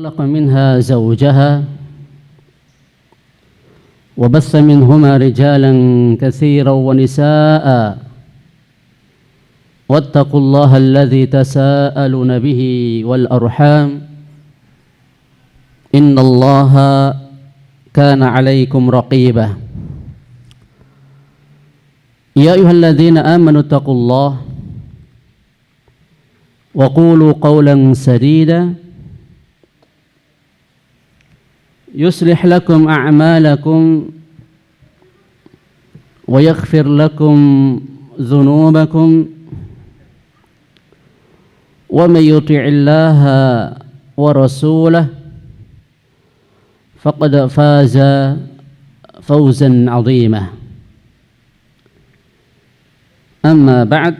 خلق منها زوجها وبث منهما رجالا كثيرا ونساء واتقوا الله الذي تساءلون به والأرحام إن الله كان عليكم رقيبا يا أيها الذين آمنوا اتقوا الله وقولوا قولا سديدا يصلح لكم أعمالكم ويغفر لكم ذنوبكم ومن يطع الله ورسوله فقد فاز فوزا عظيما أما بعد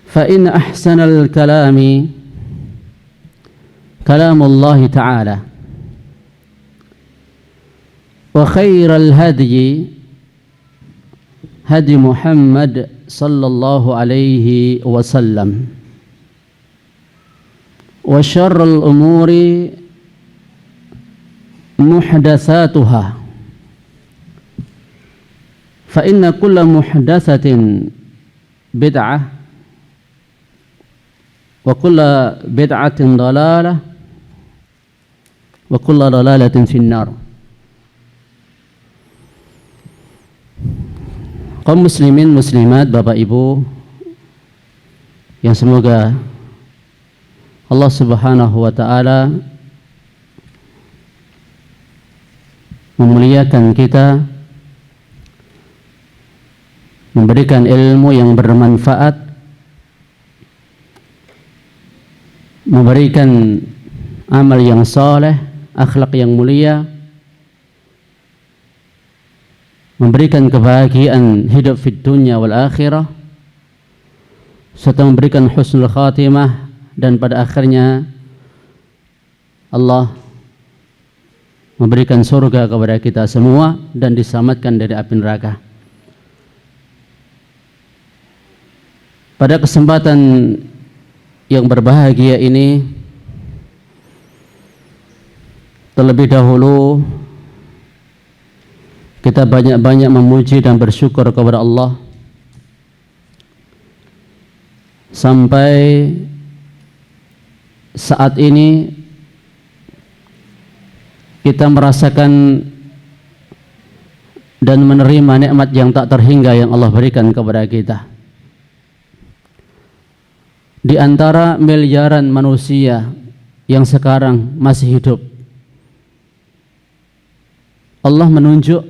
فإن أحسن الكلام كلام الله تعالى وخير الهدي هدي محمد صلى الله عليه وسلم وشر الأمور محدثاتها فإن كل محدثة بدعة وكل بدعة ضلالة وكل ضلالة في النار. Kaum muslimin muslimat, Bapak Ibu yang semoga Allah Subhanahu wa taala memuliakan kita, memberikan ilmu yang bermanfaat, memberikan amal yang saleh, akhlak yang mulia, memberikan kebahagiaan hidup di dunia wal akhirah, serta memberikan husnul khatimah, dan pada akhirnya Allah memberikan surga kepada kita semua dan diselamatkan dari api neraka. Pada kesempatan yang berbahagia ini, terlebih dahulu kita banyak-banyak memuji dan bersyukur kepada Allah sampai saat ini kita merasakan dan menerima nikmat yang tak terhingga yang Allah berikan kepada kita. Di antara miliaran manusia yang sekarang masih hidup, Allah menunjuk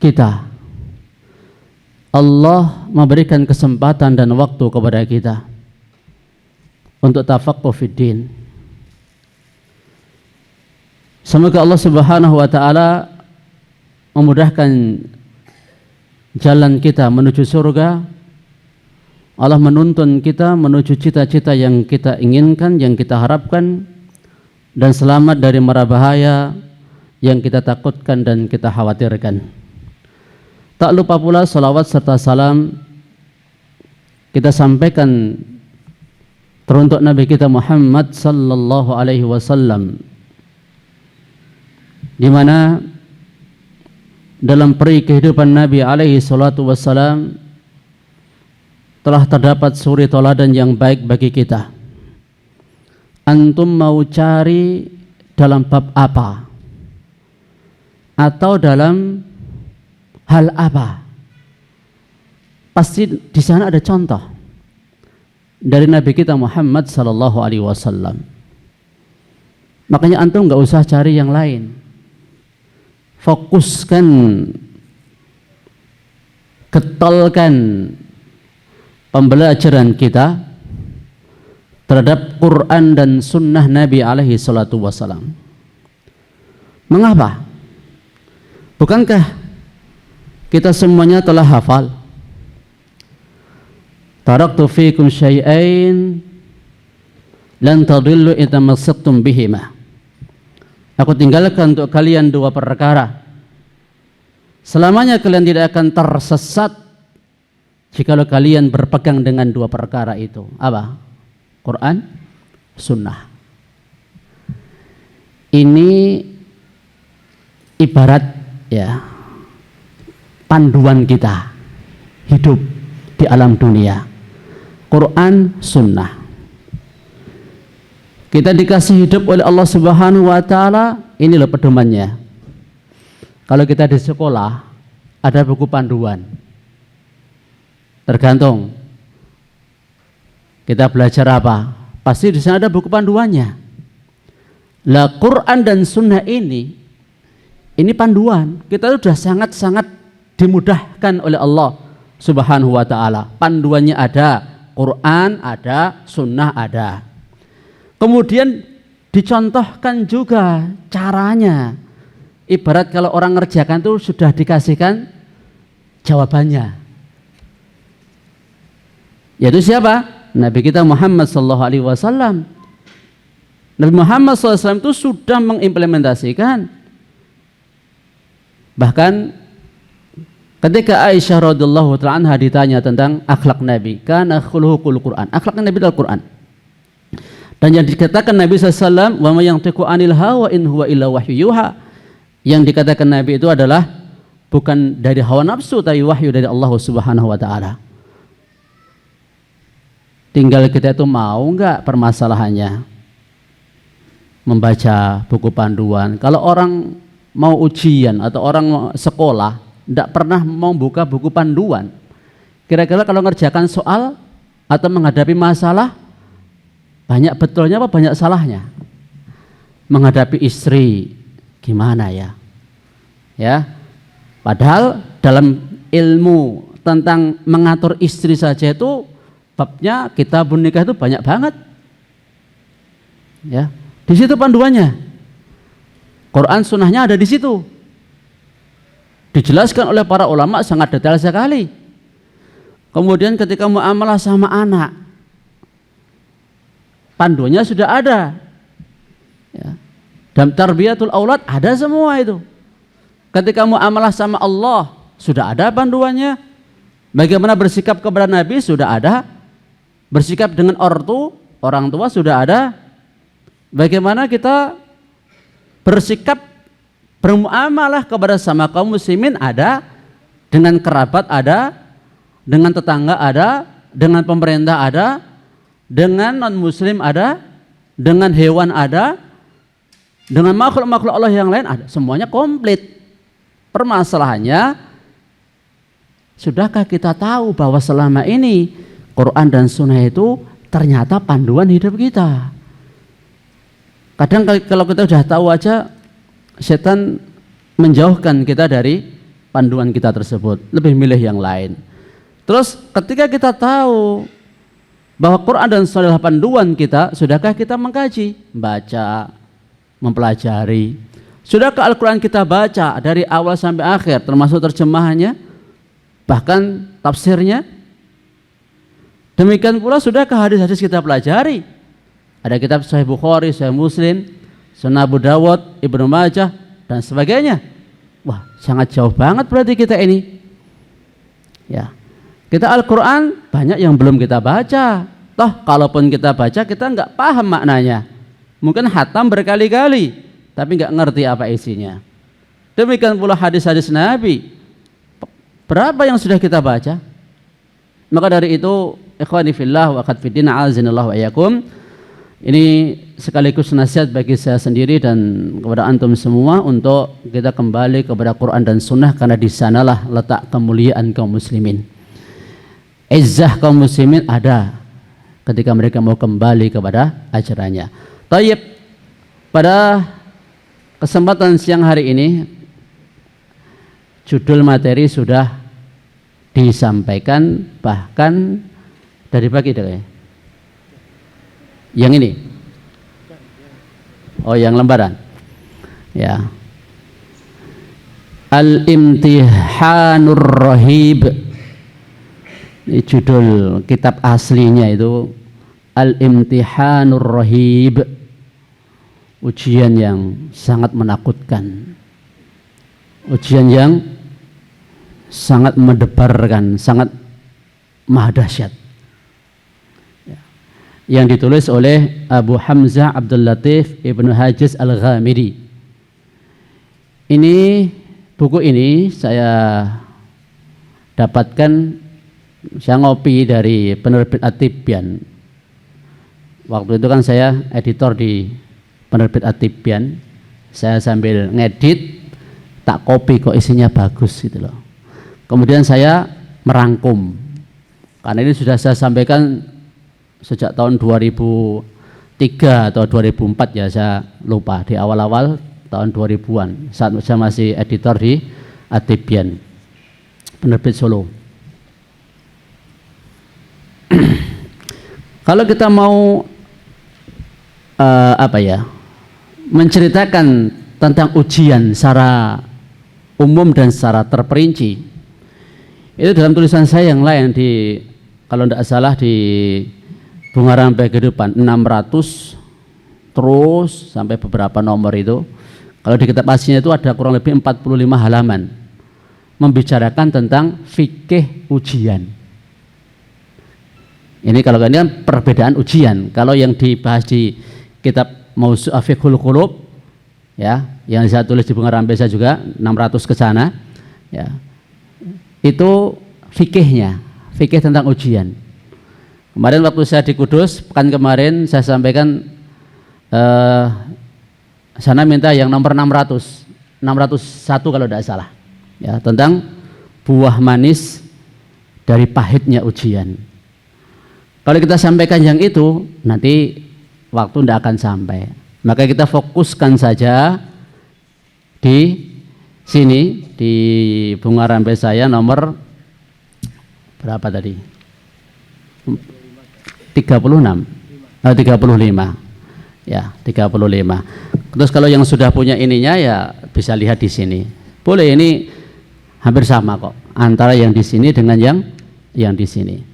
kita, Allah memberikan kesempatan dan waktu kepada kita untuk tafaqquh fid din. Semoga Allah Subhanahu wa taala memudahkan jalan kita menuju surga. Allah menuntun kita menuju cita-cita yang kita inginkan, yang kita harapkan, dan selamat dari mara bahaya yang kita takutkan dan kita khawatirkan. Tak lupa pula salawat serta salam kita sampaikan teruntuk Nabi kita Muhammad sallallahu alaihi wasallam, di mana dalam peri kehidupan Nabi alaihi salatu wassalam telah terdapat suri teladan yang baik bagi kita. Antum mau cari dalam bab apa atau dalam hal apa, pasti di sana ada contoh dari Nabi kita Muhammad sallallahu alaihi wasallam. Makanya antum nggak usah cari yang lain. Fokuskan, ketolkan pembelajaran kita terhadap Quran dan sunnah Nabi alaihi salatu wasallam. Mengapa? Bukankah kita semuanya telah hafal? Taraktu fikum syai'ain lan tadillu idza massaktum bihima. Aku tinggalkan untuk kalian dua perkara, selamanya kalian tidak akan tersesat jikalau kalian berpegang dengan dua perkara itu. Apa? Quran sunnah. Ini ibarat ya panduan kita hidup di alam dunia. Quran, sunnah. Kita dikasih hidup oleh Allah Subhanahu wa taala, ini loh pedomannya. Kalau kita di sekolah ada buku panduan. Tergantung kita belajar apa, pasti di sana ada buku panduannya. Lah Quran dan sunnah ini panduan. Kita sudah sangat-sangat dimudahkan oleh Allah Subhanahu wa taala. Panduannya ada, Quran ada, sunnah ada. Kemudian dicontohkan juga caranya. Ibarat kalau orang ngerjakan itu sudah dikasihkan jawabannya. Yaitu siapa? Nabi kita Muhammad SAW. Nabi Muhammad SAW itu sudah mengimplementasikan. Bahkan ketika Aisyah radhiyallahu ta'ala anha ditanya tentang akhlak Nabi, kana khuluqul Quran. Akhlak Nabi adalah Quran. Dan yang dikatakan Nabi SAW, wa ma yantiqu anil hawa in huwa illa wahyu yuha. Yang dikatakan Nabi itu adalah bukan dari hawa nafsu, tapi wahyu dari Allah Subhanahu wa taala. Tinggal kita itu mau enggak permasalahannya membaca buku panduan. Kalau orang mau ujian atau orang sekolah tidak pernah mau buka buku panduan, kira-kira kalau ngerjakan soal atau menghadapi masalah, banyak betulnya apa banyak salahnya? Menghadapi istri gimana ya? Ya. Padahal dalam ilmu tentang mengatur istri saja itu babnya kitabun nikah itu banyak banget. Ya. Di situ panduannya. Quran sunnahnya ada di situ. Dijelaskan oleh para ulama sangat detail sekali. Kemudian ketika muamalah sama anak, panduannya sudah ada. Ya. Dalam tarbiyatul aulad ada semua itu. Ketika muamalah sama Allah sudah ada panduannya. Bagaimana bersikap kepada Nabi sudah ada. Bersikap dengan orang tua sudah ada. Bagaimana kita bersikap bermuamalah kepada sama kaum muslimin ada. Dengan kerabat ada. Dengan tetangga ada. Dengan pemerintah ada. Dengan non-muslim ada, dengan hewan ada, dengan makhluk-makhluk Allah yang lain ada, semuanya komplit. Permasalahannya, sudahkah kita tahu bahwa selama ini Quran dan Sunnah itu ternyata panduan hidup kita? Kadang kalau kita sudah tahu aja, setan menjauhkan kita dari panduan kita tersebut, lebih milih yang lain. Terus ketika kita tahu bahwa Quran dan Sunnah adalah panduan kita, sudahkah kita mengkaji, baca, mempelajari? Sudahkah Al-Quran kita baca dari awal sampai akhir, termasuk terjemahannya, bahkan tafsirnya? Demikian pula sudahkah hadis-hadis kita pelajari? Ada kitab Sahih Bukhari, Sahih Muslim, Sunan Abu Dawud, Ibnu Majah, dan sebagainya. Wah, sangat jauh banget berarti kita ini. Ya. Kita Al-Quran banyak yang belum kita baca. Toh kalaupun kita baca kita nggak paham maknanya. Mungkin hatam berkali-kali tapi nggak ngerti apa isinya. Demikian pula hadis-hadis Nabi. Berapa yang sudah kita baca? Maka dari itu ikhwani fillah wa qad fiddin azinallahu wa iyyakum. Ini sekaligus nasihat bagi saya sendiri dan kepada antum semua untuk kita kembali kepada Quran dan Sunnah, karena di sanalah letak kemuliaan kaum muslimin. Izzah kaum muslimin ada ketika mereka mau kembali kepada ajarannya. Tayyib, pada kesempatan siang hari ini judul materi sudah disampaikan, bahkan dari pagi deh. Yang ini, oh yang lembaran, ya. Al-Imtihanur Rahib. Ini judul kitab aslinya itu Al-Imtihanur Rahib, ujian yang sangat menakutkan, ujian yang sangat mendebarkan, sangat maha dahsyat. yang ditulis oleh Abu Hamzah Abdul Latif Ibnu Hajiz Al-Ghamidi. Buku ini saya dapatkan, saya ngopi dari penerbit At-Tibyan. Waktu itu kan saya editor di penerbit At-Tibyan. Saya sambil ngedit, tak kopi kok isinya bagus gitu loh. Kemudian saya merangkum. Karena ini sudah saya sampaikan sejak tahun 2003 atau 2004 ya, saya lupa, di awal-awal tahun 2000-an saat saya masih editor di At-Tibyan, penerbit Solo. Kalau kita mau menceritakan tentang ujian secara umum dan secara terperinci, itu dalam tulisan saya yang lain, di kalau tidak salah di Bunga Rampai Kehidupan 600 terus sampai beberapa nomor itu, kalau di kitab aslinya itu ada kurang lebih 45 halaman membicarakan tentang fikih ujian. Ini kalau ini kan perbedaan ujian. Kalau yang dibahas di kitab Mausu' Fiqhul Qulub ya, yang saya tulis di Bunga Rampai saya juga 600 ke sana ya, itu fikihnya, fikih tentang ujian. Kemarin waktu saya di Kudus pekan kemarin saya sampaikan sana minta yang nomor 601 kalau tidak salah ya, tentang buah manis dari pahitnya ujian. Kalau kita sampaikan yang itu, nanti waktu tidak akan sampai. Maka kita fokuskan saja di sini, di Bunga Rampai saya nomor berapa tadi? 35. Ya, 35. Terus kalau yang sudah punya ininya ya bisa lihat di sini. Boleh, ini hampir sama kok antara yang di sini dengan yang di sini.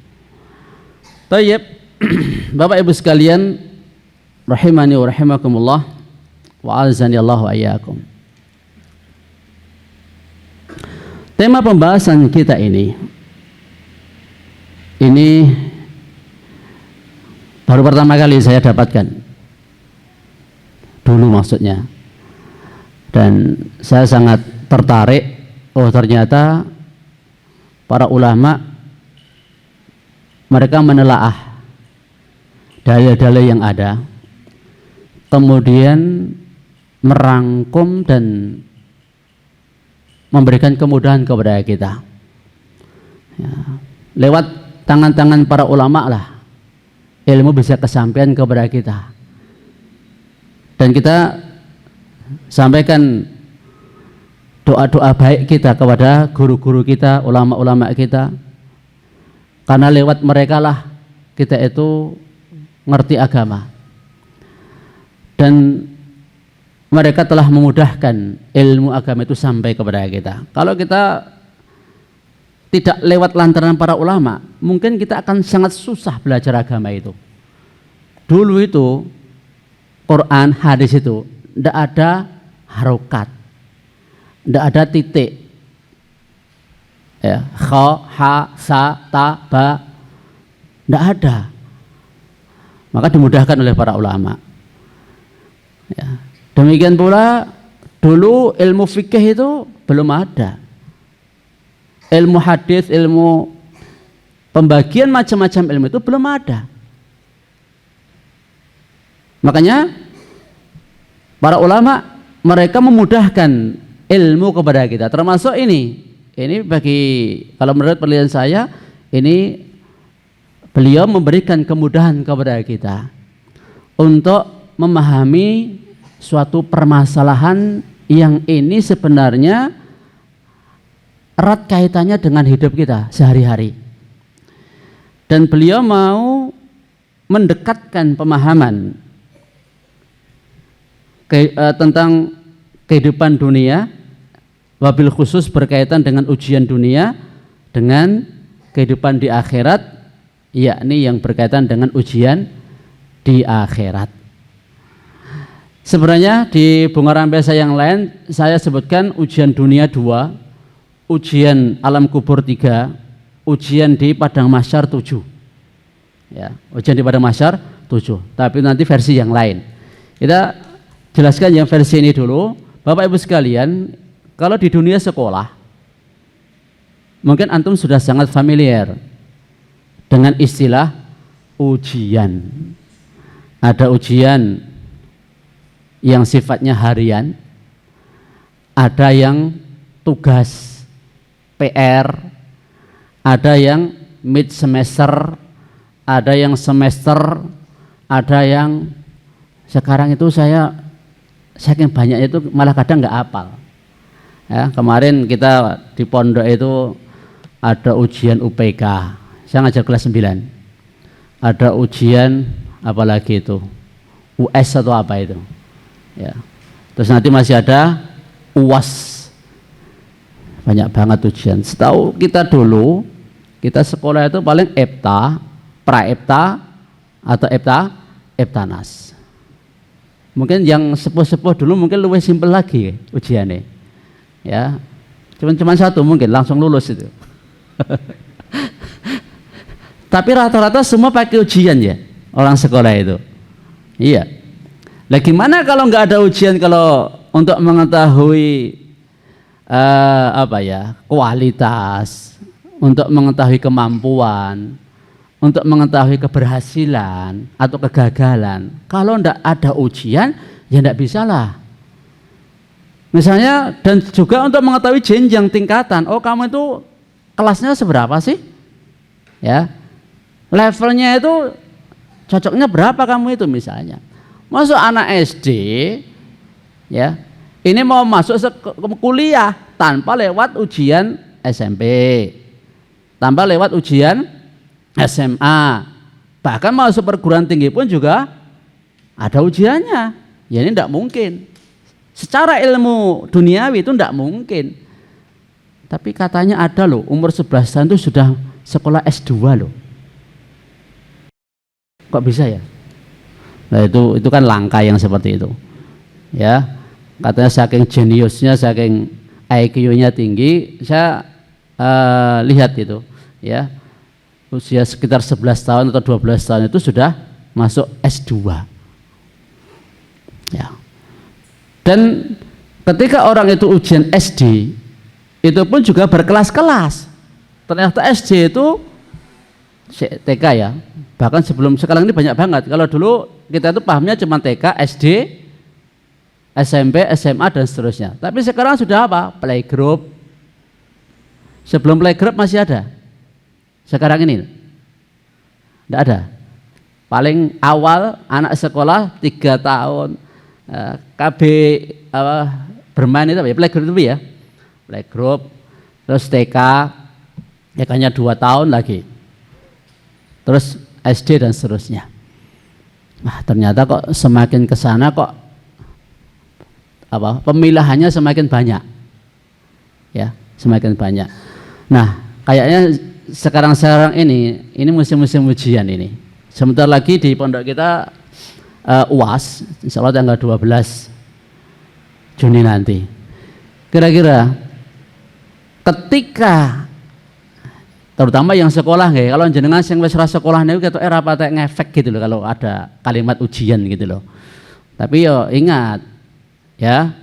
Baik, Bapak Ibu sekalian, rahimani wa rahimakumullah, wa azani Allah wa iyyakum. Tema pembahasan kita ini baru pertama kali saya dapatkan dulu maksudnya, dan saya sangat tertarik. Oh, ternyata para ulama mereka menelaah dalil-dalil yang ada, kemudian merangkum dan memberikan kemudahan kepada kita ya, lewat tangan-tangan para ulama lah ilmu bisa kesampaian kepada kita, dan kita sampaikan doa-doa baik kita kepada guru-guru kita, ulama-ulama kita, karena lewat mereka lah kita itu ngerti agama, dan mereka telah memudahkan ilmu agama itu sampai kepada kita. Kalau kita tidak lewat lantaran para ulama, mungkin kita akan sangat susah belajar agama itu. Dulu itu Quran, hadis itu tidak ada harokat, tidak ada titik ya, kha, ha, sa, ta, ba, tidak ada. Maka dimudahkan oleh para ulama ya. Demikian pula dulu ilmu fikih itu belum ada, ilmu hadis, ilmu pembagian macam-macam ilmu itu belum ada. Makanya para ulama mereka memudahkan ilmu kepada kita, termasuk ini bagi, kalau menurut penelitian saya, ini beliau memberikan kemudahan kepada kita untuk memahami suatu permasalahan yang ini sebenarnya erat kaitannya dengan hidup kita sehari-hari, dan beliau mau mendekatkan pemahaman tentang kehidupan dunia, wabil khusus berkaitan dengan ujian dunia dengan kehidupan di akhirat, yakni yang berkaitan dengan ujian di akhirat. Sebenarnya di Bunga Rampai saya yang lain saya sebutkan ujian dunia 2, ujian alam kubur 3, ujian di padang mahsyar 7. Ya, ujian di padang mahsyar 7, tapi nanti versi yang lain. Kita jelaskan yang versi ini dulu. Bapak Ibu sekalian, kalau di dunia sekolah, mungkin antum sudah sangat familiar dengan istilah ujian. Ada ujian yang sifatnya harian, ada yang tugas PR, ada yang mid semester, ada yang semester, ada yang sekarang itu saya saking banyaknya itu malah kadang nggak hafal. Ya, kemarin kita di pondok itu ada ujian UPK, saya ngajar kelas 9. Ada ujian apalagi itu, US atau apa itu. Ya. Terus nanti masih ada UAS. Banyak banget ujian. Setahu kita dulu, kita sekolah itu paling EPTA, pra-EPTA atau EPTANAS. Mungkin yang sepuh-sepuh dulu mungkin lebih simpel lagi ujiannya. Ya. Cuma satu mungkin langsung lulus itu. Tapi rata-rata semua pakai ujian ya, orang sekolah itu. Iya. Nah gimana kalau nggak ada ujian, kalau untuk mengetahui kualitas, untuk mengetahui kemampuan, untuk mengetahui keberhasilan atau kegagalan. Kalau tidak ada ujian, ya tidak bisa lah. Misalnya, dan juga untuk mengetahui jenjang tingkatan. Oh, kamu itu kelasnya seberapa sih? Ya, levelnya itu cocoknya berapa kamu itu misalnya. Masuk anak SD, ya, ini mau masuk kuliah tanpa lewat ujian SMP, tanpa lewat ujian SMA, bahkan masuk perguruan tinggi pun juga ada ujiannya. Ya ini tidak mungkin. Secara ilmu duniawi itu tidak mungkin. Tapi katanya ada loh, umur 11 tahun itu sudah sekolah S2 loh. Kok bisa ya? Nah itu kan langka yang seperti itu. Ya, katanya saking jeniusnya, saking IQ-nya tinggi. Saya lihat itu, ya. Usia sekitar 11 tahun atau 12 tahun itu sudah masuk S2. Ya. Dan ketika orang itu ujian SD, itu pun juga berkelas-kelas. Ternyata SD itu TK ya. Bahkan sebelum sekarang ini banyak banget. Kalau dulu kita itu pahamnya cuma TK, SD, SMP, SMA dan seterusnya. Tapi sekarang sudah apa? Playgroup. Sebelum playgroup masih ada. Sekarang ini tidak ada. Paling awal anak sekolah 3 tahun KB bermain itu ya, playgroup itu ya, playgroup, terus TK, TK-nya 2 tahun lagi, terus SD dan seterusnya. Nah ternyata kok semakin ke sana kok pemilihannya semakin banyak, ya semakin banyak. Nah kayaknya sekarang ini musim-musim ujian ini. Sebentar lagi di pondok kita UAS, insya Allah tanggal 12 Juni nanti. Kira-kira ketika terutama yang sekolah nggih, kalau jenengan sing wis ra sekolah niku ketok ora patek ngefek gitu loh kalau ada kalimat ujian gitu loh. Tapi yo ingat ya,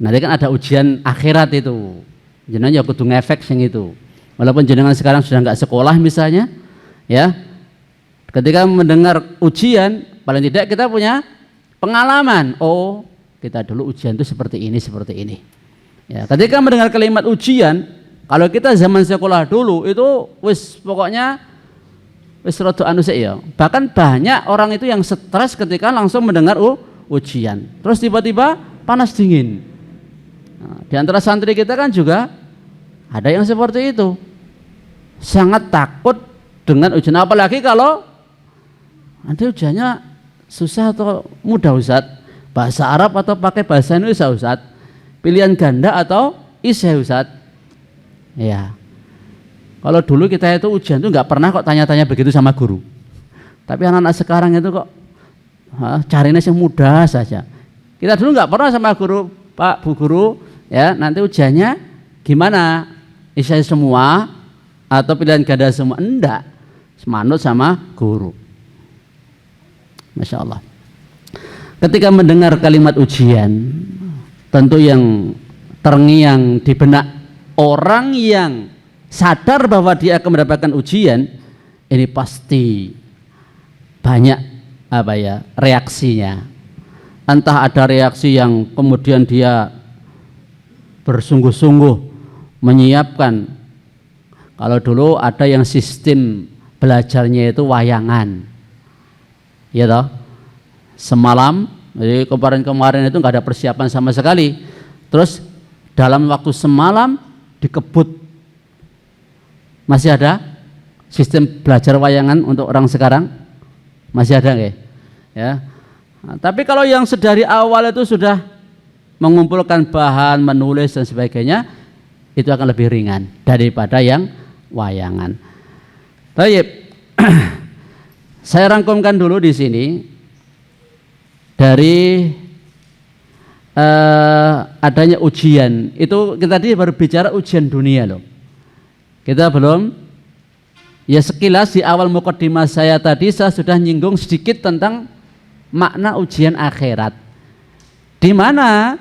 nanti kan ada ujian akhirat itu. Jenengan ya kudu ngefek sing itu. Walaupun jenengan sekarang sudah nggak sekolah misalnya, ya, ketika mendengar ujian, paling tidak kita punya pengalaman. Oh, kita dulu ujian itu seperti ini, seperti ini. Ya, ketika mendengar kalimat ujian, kalau kita zaman sekolah dulu itu, pokoknya rada anu sik ya. Bahkan banyak orang itu yang stres ketika langsung mendengar ujian. Terus tiba-tiba panas dingin. Nah, di antara santri kita kan juga ada yang seperti itu. Sangat takut dengan ujian, apalagi kalau nanti ujiannya susah atau mudah Ustaz, bahasa Arab atau pakai bahasa Indonesia Ustaz, pilihan ganda atau isya Ustaz. Ya, kalau dulu kita itu ujian itu nggak pernah kok tanya-tanya begitu sama guru, tapi anak-anak sekarang itu kok carinya yang mudah saja. Kita dulu nggak pernah sama guru, Pak, Bu Guru, ya nanti ujiannya gimana, isya semua atau pilihan ganda semua? Enggak, manut sama guru. Masya Allah. Ketika mendengar kalimat ujian, tentu yang terngiang di benak orang yang sadar bahwa dia akan mendapatkan ujian, ini pasti banyak reaksinya. Entah ada reaksi yang kemudian dia bersungguh-sungguh menyiapkan. Kalau dulu ada yang sistem belajarnya itu wayangan, ya toh, semalam. Jadi kemarin itu nggak ada persiapan sama sekali. Terus dalam waktu semalam dikebut. Masih ada sistem belajar wayangan untuk orang sekarang? Masih ada nggak? Ya. Nah, tapi kalau yang sedari awal itu sudah mengumpulkan bahan, menulis dan sebagainya, itu akan lebih ringan daripada yang wayangan. Baik. Saya rangkumkan dulu di sini dari adanya ujian. Itu kita tadi baru bicara ujian dunia loh. Kita belum, ya sekilas di awal mukadimah saya tadi saya sudah nyinggung sedikit tentang makna ujian akhirat, di mana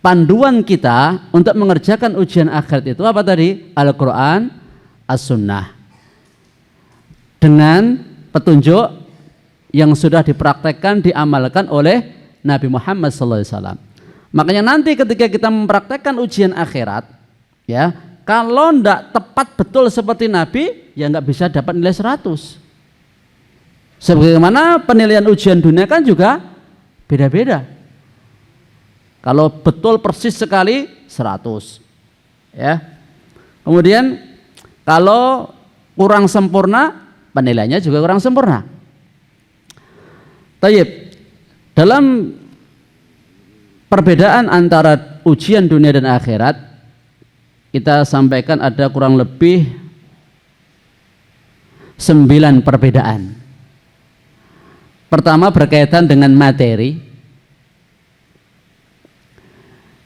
panduan kita untuk mengerjakan ujian akhirat itu apa tadi? Al-Quran, As-Sunnah, dengan petunjuk yang sudah dipraktekkan, diamalkan oleh Nabi Muhammad SAW. Makanya nanti ketika kita mempraktekkan ujian akhirat, ya, kalau tidak tepat betul seperti Nabi, ya nggak bisa dapat nilai 100. Sebagaimana penilaian ujian dunia kan juga beda-beda. Kalau betul persis sekali 100, ya. Kemudian kalau kurang sempurna, penilaiannya juga kurang sempurna. Tayyib, dalam perbedaan antara ujian dunia dan akhirat, kita sampaikan ada kurang lebih 9 perbedaan. Pertama berkaitan dengan materi.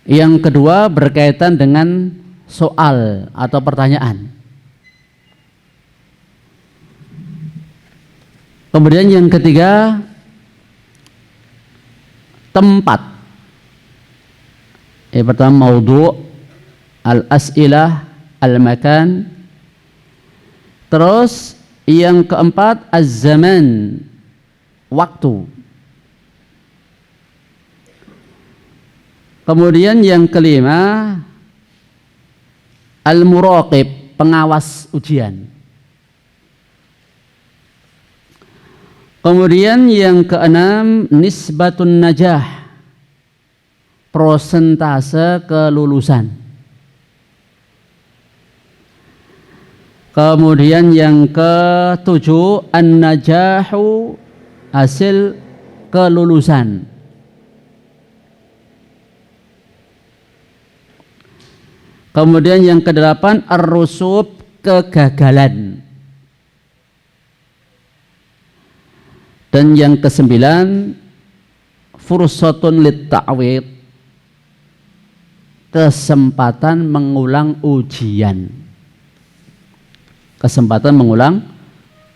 Yang kedua berkaitan dengan soal atau pertanyaan. Kemudian yang ketiga tempat. Yang pertama maudhu', al-as'ilah, al-makan. Terus yang keempat az-zaman, waktu. Kemudian yang kelima al-muraqib, pengawas ujian. Kemudian yang keenam nisbatun najah, prosentase kelulusan. Kemudian yang ketujuh an-najahu, hasil kelulusan. Kemudian yang kedelapan ar-rusub, kegagalan. Dan yang kesembilan fursatun lit-ta'wid, kesempatan mengulang ujian. Kesempatan mengulang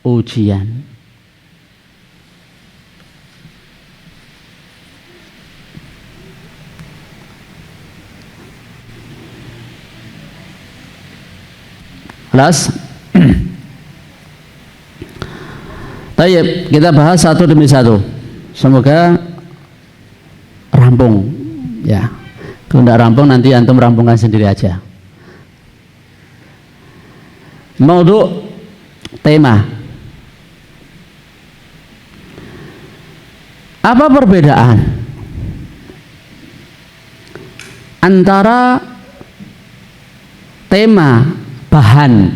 ujian. Jelas? Baik, kita bahas satu demi satu. Semoga rampung, ya. Kalau tidak rampung nanti antum rampungkan sendiri aja. Maudhu', tema. Apa perbedaan antara tema bahan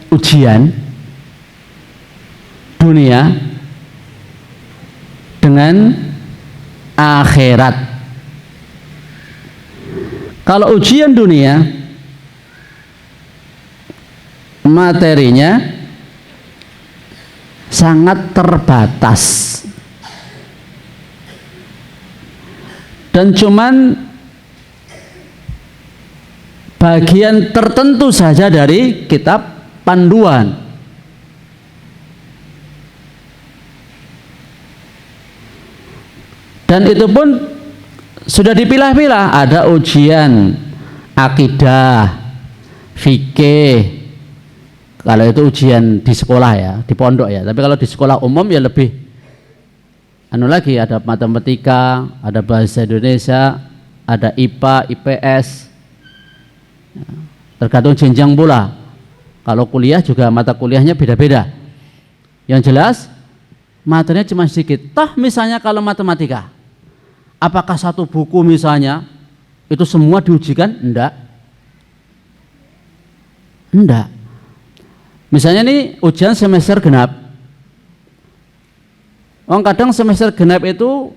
ujian dunia dengan akhirat? Kalau ujian dunia materinya sangat terbatas dan cuman bagian tertentu saja dari kitab panduan. Dan itu pun sudah dipilah-pilah, ada ujian akidah, fikih. Kalau itu ujian di sekolah ya, di pondok ya. Tapi kalau di sekolah umum ya lebih lagi, ada matematika, ada bahasa Indonesia, ada IPA, IPS. Tergantung jenjang pula. Kalau kuliah juga mata kuliahnya beda-beda. Yang jelas materinya cuma sedikit. Toh misalnya kalau matematika, apakah satu buku misalnya itu semua diujikan? Enggak. Misalnya ini ujian semester genap. Kadang semester genap itu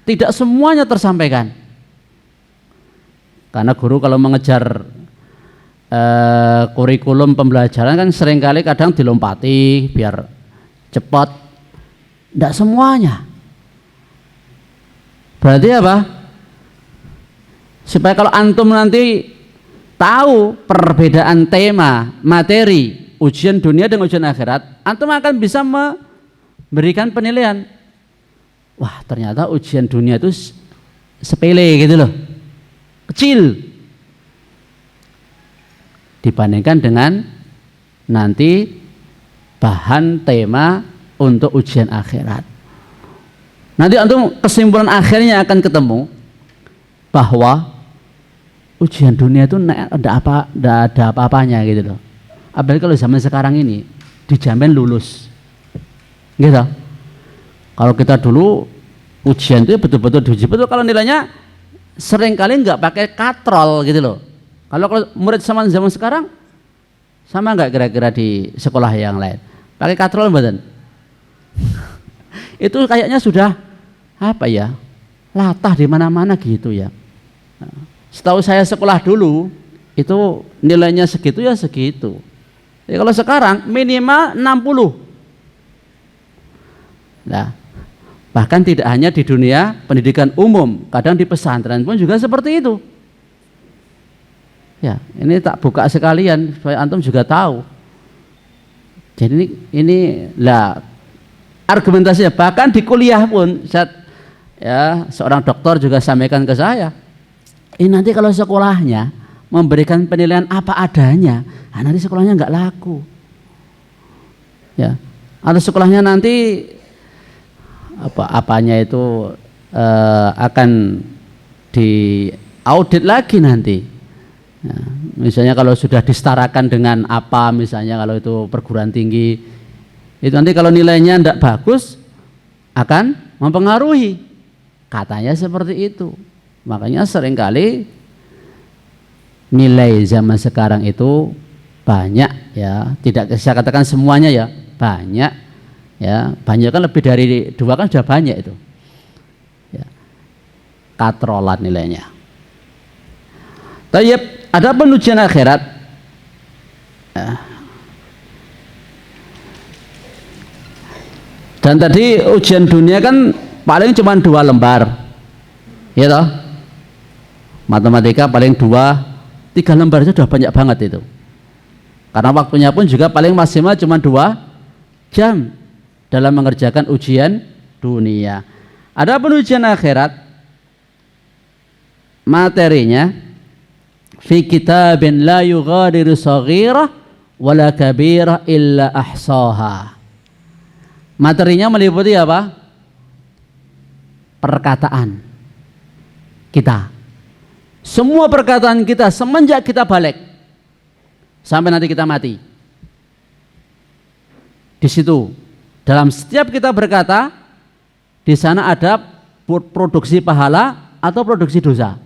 tidak semuanya tersampaikan. Karena guru kalau mengejar kurikulum pembelajaran kan seringkali kadang dilompati biar cepat. Tidak semuanya. Berarti apa? Supaya kalau antum nanti tahu perbedaan tema, materi, ujian dunia dengan ujian akhirat, antum akan bisa memberikan penilaian. Wah, ternyata ujian dunia itu sepele gitu loh. Kecil. Dibandingkan dengan nanti bahan tema untuk ujian akhirat. Nanti antum kesimpulan akhirnya akan ketemu bahwa ujian dunia itu ada apa-apanya gitu loh. Apalagi kalau zaman sekarang ini dijamin lulus, gitu. Kalau kita dulu ujian itu betul-betul diuji betul, kalau nilainya seringkali nggak pakai katrol gitu loh. Kalau murid zaman sekarang sama nggak kira-kira di sekolah yang lain? Pakai katrol mboten? Itu kayaknya sudah apa ya? Latah di mana-mana gitu ya. Setahu saya sekolah dulu itu nilainya segitu ya segitu. Ya, kalau sekarang minimal 60. Nah, bahkan tidak hanya di dunia pendidikan umum, kadang di pesantren pun juga seperti itu. Ya, ini tak buka sekalian supaya antum juga tahu. Jadi ini lah argumentasinya. Bahkan di kuliah pun seorang dokter juga sampaikan ke saya, ini nanti kalau sekolahnya memberikan penilaian apa adanya, nanti sekolahnya nggak laku. Ya, atau sekolahnya nanti apanya itu akan diaudit lagi nanti. Nah, misalnya kalau sudah disetarakan dengan apa, misalnya kalau itu perguruan tinggi, itu nanti kalau nilainya tidak bagus akan mempengaruhi. Katanya seperti itu. Makanya seringkali nilai zaman sekarang itu banyak ya, tidak saya katakan semuanya ya, banyak ya, banyak kan lebih dari 2 kan sudah banyak itu ya, katrolan nilainya. Tayyib, ada ujian akhirat ya. Dan tadi ujian dunia kan paling cuma 2 lembar ya toh, matematika paling 2-3 lembar itu sudah banyak banget itu, karena waktunya pun juga paling maksimal cuma 2 jam dalam mengerjakan ujian dunia. Ada ujian akhirat, materinya fi kitabin la yughadiru saghirah wala kabirah illa ahsaha. Materinya meliputi apa? Perkataan kita. Semua perkataan kita semenjak kita balik sampai nanti kita mati. Di situ, dalam setiap kita berkata, di sana ada produksi pahala atau produksi dosa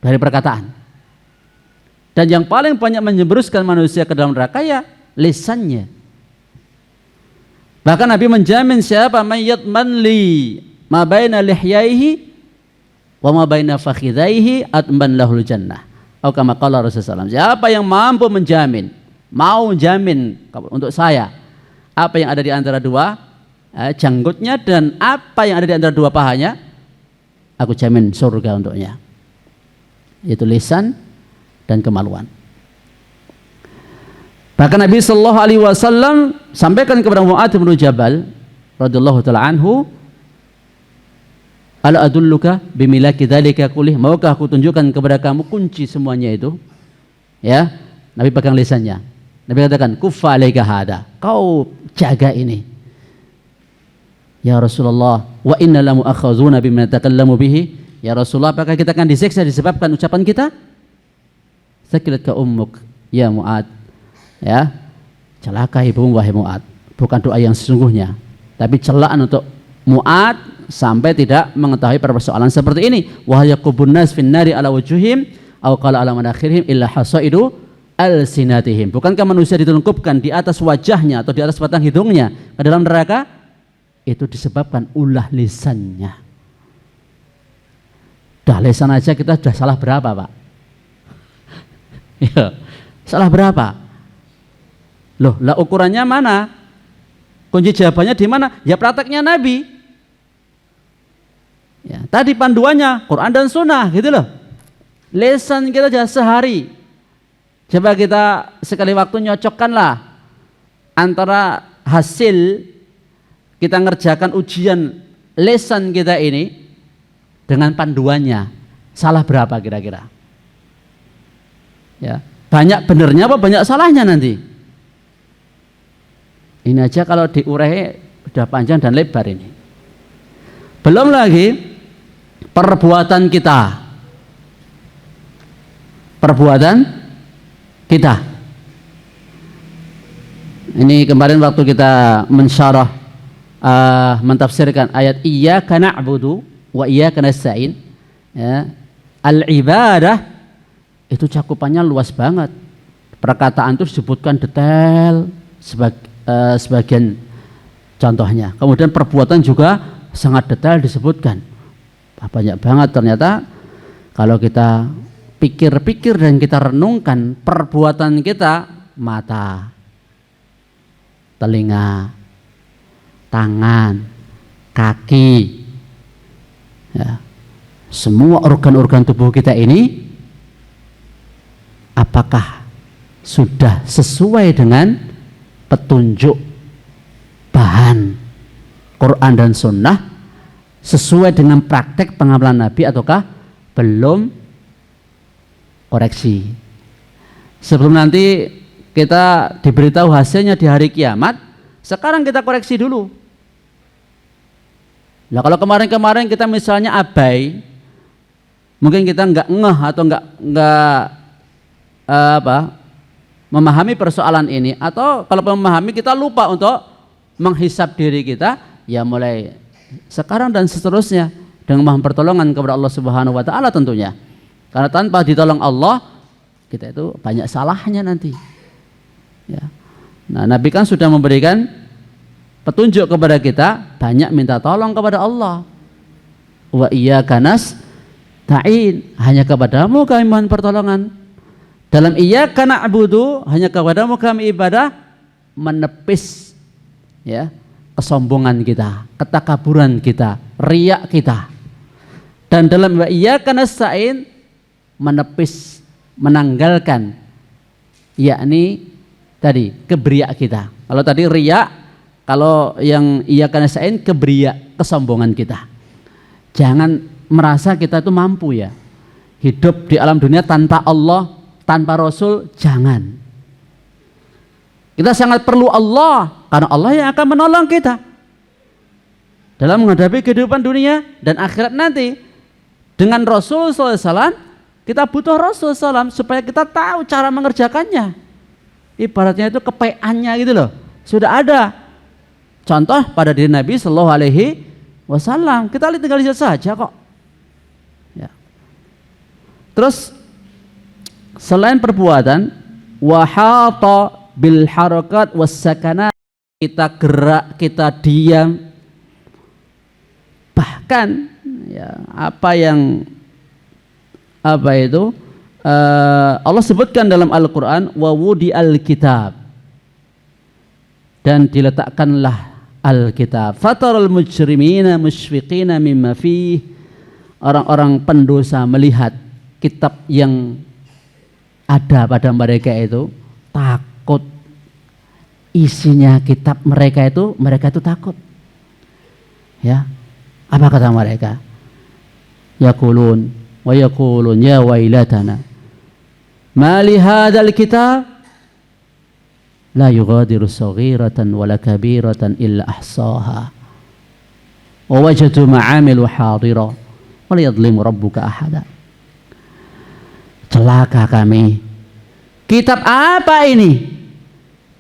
dari perkataan. Dan yang paling banyak menjerumuskan manusia ke dalam neraka ya lisannya. Bahkan Nabi menjamin, siapa mayyatman li ma baina lihyaihi wa ma baina fakhidaihi atman lahul jannah. Atau kama qala Rasulullah SAW. Siapa yang mampu menjamin, mau jamin untuk saya apa yang ada di antara 2 janggutnya dan apa yang ada di antara 2 pahanya, aku jamin surga untuknya. Itu lisan dan kemaluan. Bahkan Nabi sallallahu alaihi wasallam sampaikan kepada Mu'adz bin Jabal radhiyallahu taala anhu, Ala adulluka bimilaki dzalika kulih, maukah aku tunjukkan kepada kamu kunci semuanya itu? Ya, Nabi pegang lisannya. Nabi katakan, kuffa alaika hada, kau jaga ini. Ya Rasulullah, wa inna la mu'akhazuna bima takallamu bihi. Ya Rasulullah, apakah kita akan disiksa disebabkan ucapan kita? Sakilatka ummuk ya Mu'ad. Ya, celaka ibumu wahai Mu'ad. Bukan doa yang sesungguhnya, tapi celaan untuk Mu'ad sampai tidak mengetahui persoalan seperti ini. Wa yaqubun nas fin nari ala wujuhim aw qala ala manakhirihim illa hasaidu alsinatihim. Bukankah manusia ditelungkupkan di atas wajahnya atau di atas batang hidungnya ke dalam neraka? Itu disebabkan ulah lisannya. Dah lisan aja kita sudah salah berapa, Pak? Ya, salah berapa? Loh, lah ukurannya mana? Kunci jawabannya di mana? Ya prakteknya Nabi. Ya, tadi panduannya Quran dan Sunnah gitu loh. Lisan kita aja sehari. Coba kita sekali waktu nyocokkanlah antara hasil kita ngerjakan ujian lisan kita ini dengan panduannya. Salah berapa kira-kira? Ya, banyak benernya apa banyak salahnya nanti? Ini aja kalau diurai sudah panjang dan lebar ini. Belum lagi perbuatan kita. Perbuatan kita. Ini kemarin waktu kita mensyarah mentafsirkan ayat iyyaka na'budu wa iyyaka nasta'in, ya, al-ibadah itu cakupannya luas banget. Perkataan itu disebutkan detail sebagian contohnya. Kemudian perbuatan juga sangat detail disebutkan. Banyak banget ternyata kalau kita pikir-pikir dan kita renungkan perbuatan kita, mata, telinga, tangan, kaki, ya, semua organ-organ tubuh kita ini apakah sudah sesuai dengan petunjuk bahan Quran dan Sunnah, sesuai dengan praktek pengamalan Nabi ataukah belum? Koreksi sebelum nanti kita diberitahu hasilnya di hari kiamat. Sekarang kita koreksi dulu. Nah, kalau kemarin-kemarin kita misalnya abai, mungkin kita nggak ngeh atau nggak memahami persoalan ini, atau kalau memahami kita lupa untuk menghisap diri kita, ya mulai sekarang dan seterusnya dengan mohon pertolongan kepada Allah Subhanahu wa taala tentunya. Karena tanpa ditolong Allah, kita itu banyak salahnya nanti. Ya. Nah, Nabi kan sudah memberikan petunjuk kepada kita, banyak minta tolong kepada Allah. Wa iyyaka nasta'in, hanya kepadamu kami mohon pertolongan. Dalam iyyaka na'budu, hanya kepadamu kami ibadah, menepis ya kesombongan kita, ketakaburan kita, riak kita. Dan dalam wa iyyaka nasta'in, menepis, menanggalkan yakni tadi kebriak kita. Kalau tadi riak, kalau yang iyyaka nasta'in kebriak, kesombongan kita. Jangan merasa kita itu mampu ya hidup di alam dunia tanpa Allah, tanpa Rasul, jangan. Kita sangat perlu Allah, karena Allah yang akan menolong kita dalam menghadapi kehidupan dunia dan akhirat nanti. Dengan Rasul SAW, kita butuh Rasul SAW supaya kita tahu cara mengerjakannya. Ibaratnya itu kepeannya gitu loh, sudah ada contoh pada diri Nabi Sallallahu Alaihi Wasallam. Kita tinggal lihat saja kok. Ya. Terus selain perbuatan, wahata bil harakat was sakanat, kita gerak, kita diam, bahkan ya Allah sebutkan dalam Al-Quran wa wudi al-kitab, dan diletakkanlah al-kitab, fataral mujrimina musyfiqina mimma fih, orang-orang pendosa melihat kitab yang ada pada mereka itu takut. Isinya kitab mereka itu takut. Ya, apa kata mereka? yaqulun ya wailatana ma li hadzal kitab la yughadiru saghiratan wala kabiratan illa ahsaha wa wajadu ma'amilu hadira wa la yadhlimu rabbuka ahada. Celaka kami, kitab apa ini?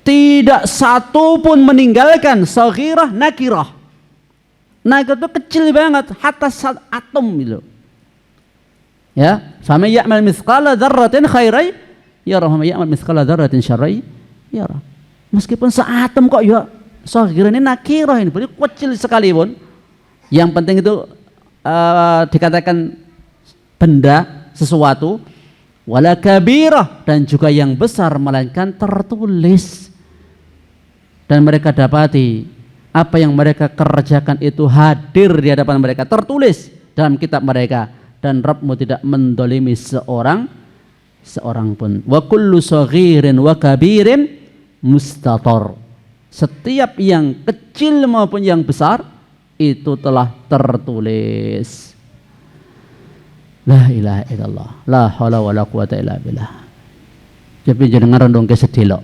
Tidak satu pun meninggalkan saghirah nakirah. Nakirah itu kecil banget, hatta atom gitu. Ya, sama ya'mal mithqala dzarratin khairai yara, sama ya'mal mithqala dzarratin syarrai yara. Meskipun seatom kok ya saghirah ini nakirah ini, berarti kecil sekalipun. Yang penting itu dikatakan benda sesuatu, wala kabirah, dan juga yang besar melainkan tertulis. Dan mereka dapati apa yang mereka kerjakan itu hadir di hadapan mereka, tertulis dalam kitab mereka, dan Rabbmu tidak mendolimi seorang pun. Wa kullu saghirin wa kabirin mustatar. Setiap yang kecil maupun yang besar itu telah tertulis. La ilaha illallah, la haula wala quwata illa billah. Jadi jenengan rendong kesedilok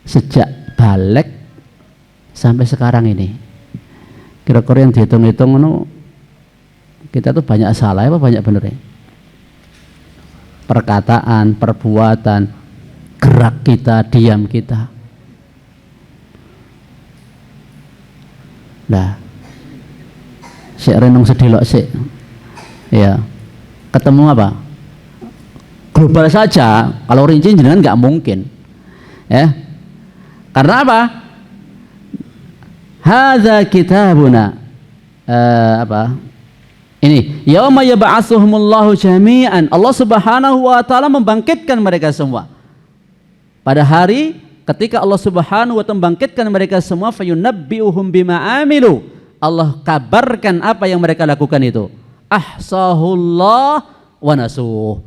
sejak balik sampai sekarang ini, kira-kira yang dihitung-hitung kita tuh banyak salah apa banyak bener ya? Perkataan, perbuatan, gerak kita, diam kita. Nah, si renung sedilok sih, ya ketemu apa? Global saja, kalau rinci jenengan nggak mungkin, ya. Karena apa? Hadza kitabuna, ini yauma yab'atsuhumullahu jami'an. Allah Subhanahu wa taala membangkitkan mereka semua. Pada hari ketika Allah Subhanahu wa taala membangkitkan mereka semua, fayunabbi'uhum bima amilu. Allah kabarkan apa yang mereka lakukan itu. Ahsahullah wa nasuh.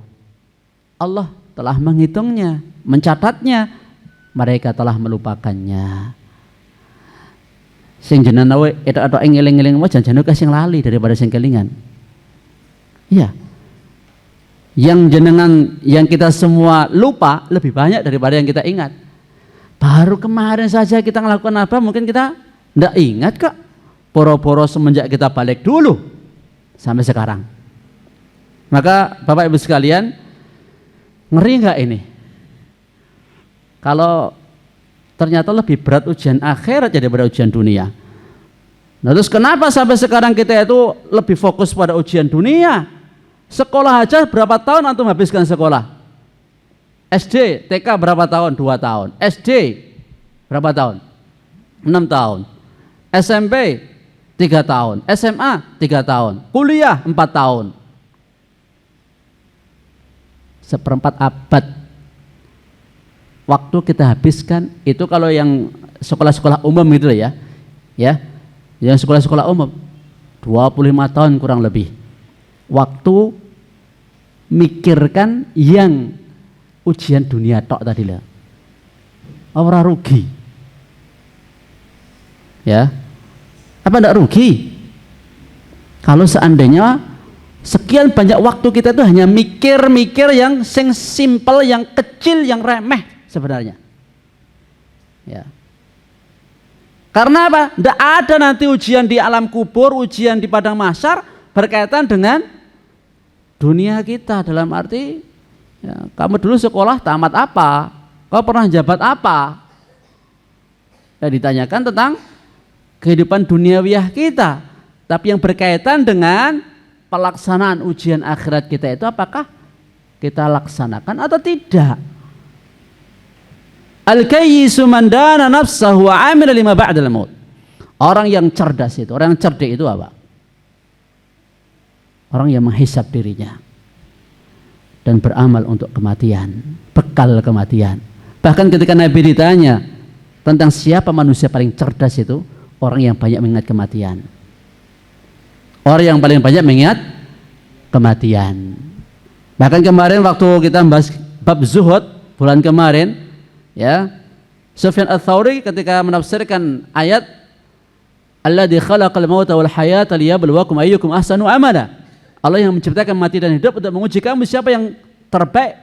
Allah telah menghitungnya, mencatatnya. Mereka telah melupakannya. Sing jenengan nawe eta eling-eling wae janjane kasih lali daripada sing kelingan. Iya. Yang kita semua lupa lebih banyak daripada yang kita ingat. Baru kemarin saja kita melakukan apa mungkin kita enggak ingat kok. Poro-poro semenjak kita balik dulu sampai sekarang. Maka Bapak Ibu sekalian, ngeri enggak ini? Kalau ternyata lebih berat ujian akhirat daripada ujian dunia. Nah, terus kenapa sampai sekarang kita itu lebih fokus pada ujian dunia? Sekolah aja berapa tahun antum habiskan sekolah? SD, TK berapa tahun? 2 tahun. SD berapa tahun? 6 tahun. SMP 3 tahun. SMA 3 tahun. Kuliah 4 tahun. Seperempat abad waktu kita habiskan itu kalau yang sekolah-sekolah umum gitu ya. Ya. Yang sekolah-sekolah umum 25 tahun kurang lebih. Waktu mikirkan yang ujian dunia tok tadi lah. Ora rugi. Ya. Apa enggak rugi? Kalau seandainya sekian banyak waktu kita itu hanya mikir-mikir yang simple, yang kecil, yang remeh sebenarnya, ya. Karena apa? Tidak ada nanti ujian di alam kubur, ujian di padang mahsyar berkaitan dengan dunia kita. Dalam arti, ya, kamu dulu sekolah tamat apa? Kau pernah jabat apa? Ya, ditanyakan tentang kehidupan duniawiah kita. Tapi yang berkaitan dengan pelaksanaan ujian akhirat kita itu apakah kita laksanakan atau tidak? Al-kayyisu man dana nafsahu wa 'amila lima ba'dal maut. Orang yang cerdas itu, orang yang cerdik itu apa? Orang yang menghisap dirinya dan beramal untuk kematian, bekal kematian. Bahkan ketika Nabi ditanya tentang siapa manusia paling cerdas itu, orang yang banyak mengingat kematian. Orang yang paling banyak mengingat kematian. Bahkan kemarin waktu kita membahas bab zuhud bulan kemarin, ya, Sufyan Ats-Tsauri ketika menafsirkan ayat alladzi khalaqal mauta wal hayata liyabluwakum ayyukum ahsanu amala, Allah yang menciptakan mati dan hidup untuk menguji kamu siapa yang terbaik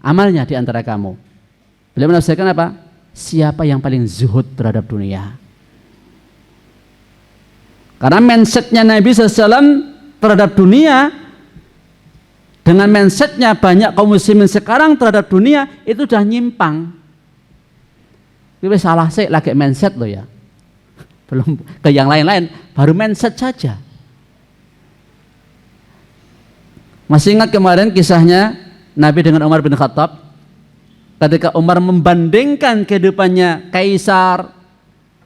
amalnya di antara kamu. Beliau menafsirkan apa? Siapa yang paling zuhud terhadap dunia. Karena mindsetnya Nabi SAW terhadap dunia dengan mindsetnya banyak kaum muslimin sekarang terhadap dunia itu sudah nyimpang. Itu salah sih lagi mindset loh ya. Belum ke yang lain-lain, baru mindset saja. Masih ingat kemarin kisahnya Nabi dengan Umar bin Khattab ketika Umar membandingkan kehidupannya Kaisar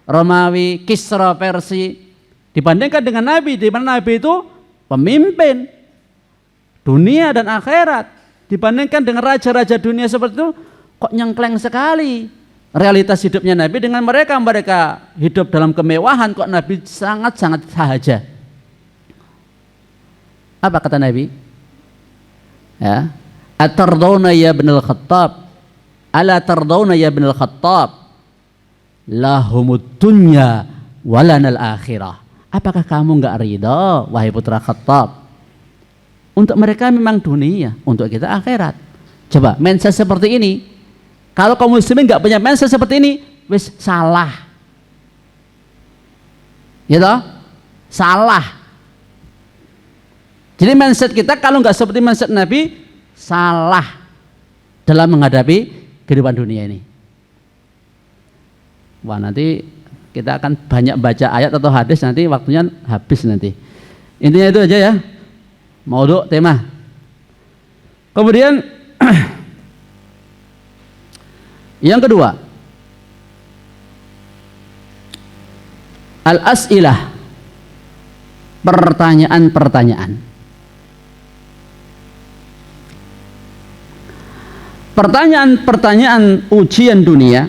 Romawi, Kisra Persia dibandingkan dengan Nabi, di mana Nabi itu pemimpin dunia dan akhirat, dibandingkan dengan raja-raja dunia seperti itu kok nyengkleng sekali realitas hidupnya Nabi dengan mereka hidup dalam kemewahan, kok Nabi sangat-sangat sahaja. Apa kata Nabi? Ya, atardawna ya ibnul Khattab, ala tardawna ya ibnul Khattab, lahumud dunya walanal akhirah. Apakah kamu enggak ridha wahai putra Khattab? Untuk mereka memang dunia, untuk kita akhirat. Coba mindset seperti ini. Kalau kaum muslimin enggak punya mindset seperti ini, wis salah. Ya toh? Salah. Jadi mindset kita kalau nggak seperti mindset Nabi, salah dalam menghadapi kehidupan dunia ini. Wah, nanti kita akan banyak baca ayat atau hadis, nanti waktunya habis nanti. Intinya itu aja ya, maudhu tema. Kemudian yang kedua, al-as'ilah, pertanyaan-pertanyaan. Pertanyaan-pertanyaan ujian dunia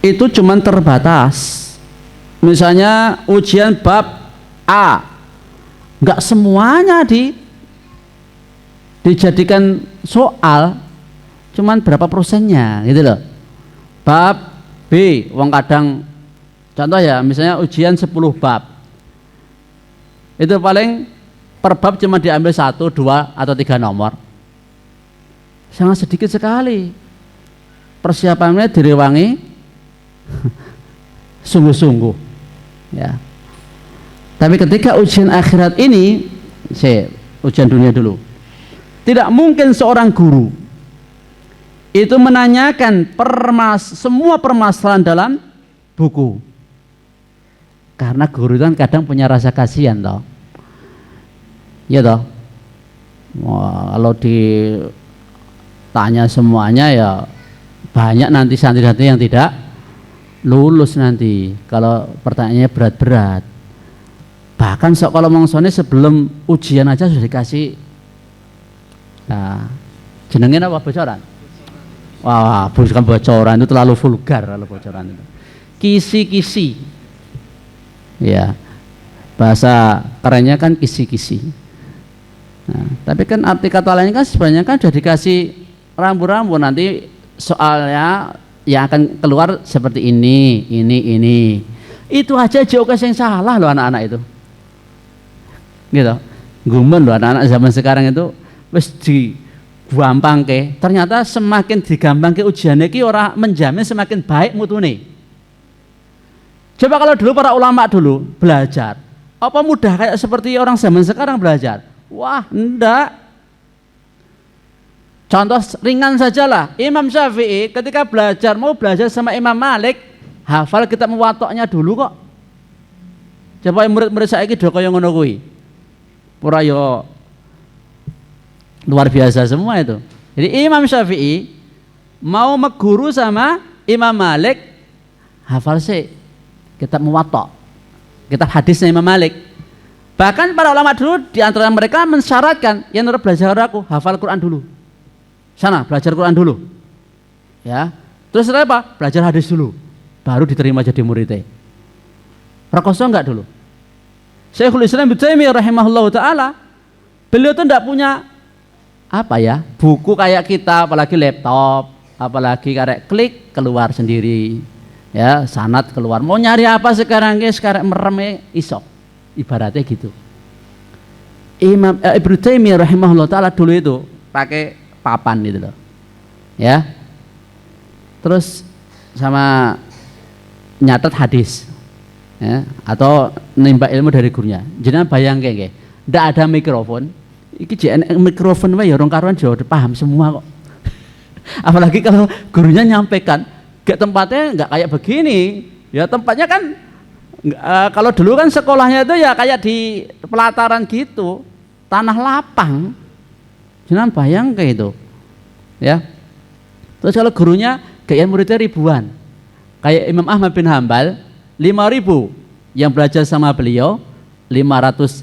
itu cuma terbatas. Misalnya ujian bab A, nggak semuanya dijadikan soal, cuman berapa persennya gitu loh. Bab B, wong kadang contoh ya, misalnya ujian 10 bab, itu paling per bab cuma diambil 1, 2, atau 3 nomor. Sangat sedikit sekali. Persiapannya direwangi sungguh-sungguh. Ya. Tapi ketika ujian akhirat ini, ujian dunia dulu. Tidak mungkin seorang guru itu menanyakan semua permasalahan dalam buku. Karena guru itu kan kadang punya rasa kasihan toh. Ya toh, kalau ditanya semuanya ya banyak nanti santri-santri yang tidak lulus nanti kalau pertanyaannya berat-berat. Bahkan kalau mongsone sebelum ujian aja sudah dikasih jenengin apa, bocoran? Wah, bukan bocoran, itu terlalu vulgar kalau bocoran itu. Kisi-kisi. Ya. Bahasa kerennya kan kisi-kisi. Nah, tapi kan arti kata lainnya kan sebenarnya kan sudah dikasih rambu-rambu, nanti soalnya yang akan keluar seperti ini. Itu aja jokes yang salah loh anak-anak itu. Gitu. Gumen loh anak-anak zaman sekarang itu wis digampangke. Ternyata semakin digampangke ujiannya ki ora menjamin semakin baik mutune. Coba kalau dulu para ulama dulu belajar, apa mudah kayak seperti orang zaman sekarang belajar? Wah, enggak. Contoh ringan sajalah. Imam Syafi'i ketika mau belajar sama Imam Malik, hafal kitab Muwatta'nya dulu kok. Coba murid-murid saiki do kaya ngono kuwi. Ora yo luar biasa semua itu. Jadi Imam Syafi'i mau meguru sama Imam Malik, hafal sih kitab Muwatta', kitab hadisnya Imam Malik. Bahkan para ulama dulu di antara mereka mensyaratkan yang harus belajar aku hafal Quran dulu. Sana belajar Quran dulu. Ya. Terus apa? Belajar hadis dulu. Baru diterima jadi muridnya. Rekoso enggak dulu? Syekhul Islam Ibnu Taimiyah rahimahullahu taala, beliau tuh enggak punya apa ya? Buku kayak kita, apalagi laptop, apalagi kayak klik keluar sendiri. Ya, sanad keluar. Mau nyari apa sekarang guys? Sekarang merem iso. Ibaratnya gitu. Imam Ibnu Taimiyah rahimahullah taala dulu itu pakai papan gitu loh. Ya. Terus sama nyatet hadis. Ya, atau nimba ilmu dari gurunya. Jenengan bayangke nggih, ndak ada mikrofon. Iki jek mikrofon wae ya orang karuan jauh paham semua kok. Apalagi kalau gurunya nyampaikan, gak tempatnya nggak kayak begini. Ya tempatnya kan kalau dulu kan sekolahnya itu ya kayak di pelataran gitu, tanah lapang. Jangan bayang kayak itu, ya. Terus kalau gurunya kayak muridnya ribuan, kayak Imam Ahmad bin Hambal 5.000 yang belajar sama beliau, 500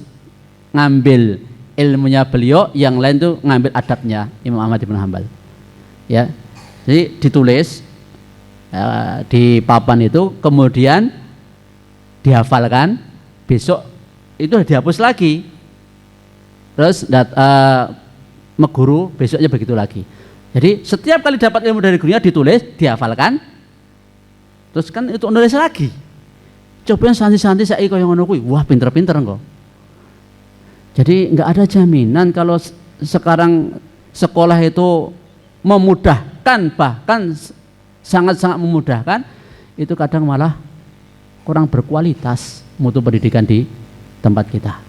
ngambil ilmunya beliau, yang lain tuh ngambil adabnya Imam Ahmad bin Hambal. Ya, jadi ditulis ya, di papan itu, kemudian dihafalkan, besok itu dihapus lagi, terus meguru besoknya begitu lagi. Jadi setiap kali dapat ilmu dari gurunya ditulis, dihafalkan, terus kan itu nulis lagi. Coba yang santai-santai saya ikut yang ngono kuwi, wah pinter-pinter kok. Jadi nggak ada jaminan kalau sekarang sekolah itu memudahkan, bahkan sangat-sangat memudahkan, itu kadang malah kurang berkualitas mutu pendidikan di tempat kita,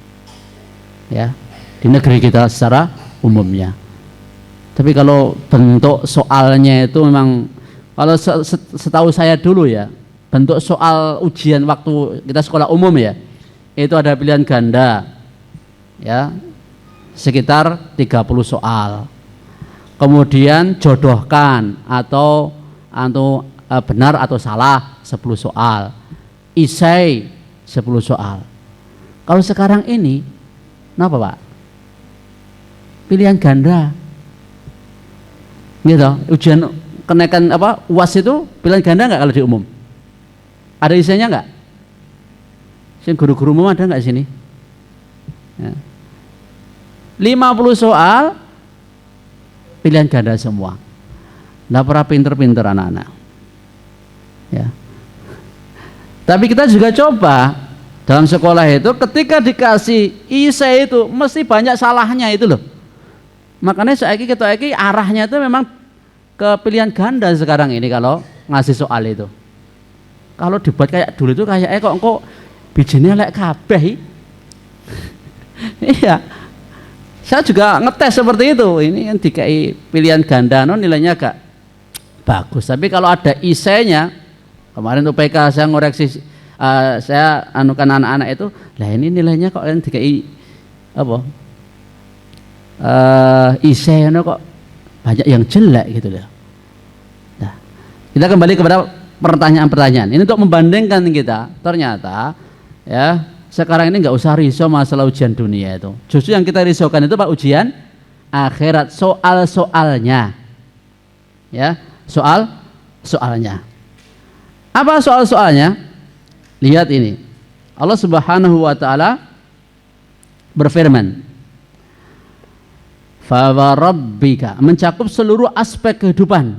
ya, di negeri kita secara umumnya. Tapi kalau bentuk soalnya itu memang, kalau setahu saya dulu ya, bentuk soal ujian waktu kita sekolah umum ya, itu ada pilihan ganda, ya, sekitar 30 soal. Kemudian jodohkan atau benar atau salah 10 soal. Isai 10 soal. Kalau sekarang ini, kenapa Pak? Pilihan ganda. Gitu, ujian kenaikan apa UAS itu pilihan ganda nggak kalau di umum? Ada isinya nggak? Sini guru-guru umum ada nggak sini? Ya. 50 soal pilihan ganda semua. Nggak pernah pinter-pinter anak-anak. Ya. Tapi kita juga coba dalam sekolah itu, ketika dikasih isai itu mesti banyak salahnya itu loh. Makanya kita arahnya itu memang ke pilihan ganda sekarang ini kalau ngasih soal itu. Kalau dibuat kayak dulu itu kayaknya kok bijinya lek kabeh. Iya. Saya juga ngetes seperti itu. Ini kan dikai pilihan ganda nilainya agak bagus. Tapi kalau ada isainya, kemarin UPK saya ngoreksi, saya anukan anak-anak itu, lah ini nilainya kok kan dikai apa? Isainya kok banyak yang jelek gitu loh. Nah, kita kembali kepada pertanyaan-pertanyaan ini untuk membandingkan kita. Ternyata ya sekarang ini nggak usah risau masalah ujian dunia itu. Justru yang kita risaukan itu Pak, ujian akhirat, soal-soalnya. Ya, soalnya. Apa soal-soalnya? Lihat ini. Allah Subhanahu wa taala berfirman, fa warabbika, mencakup seluruh aspek kehidupan,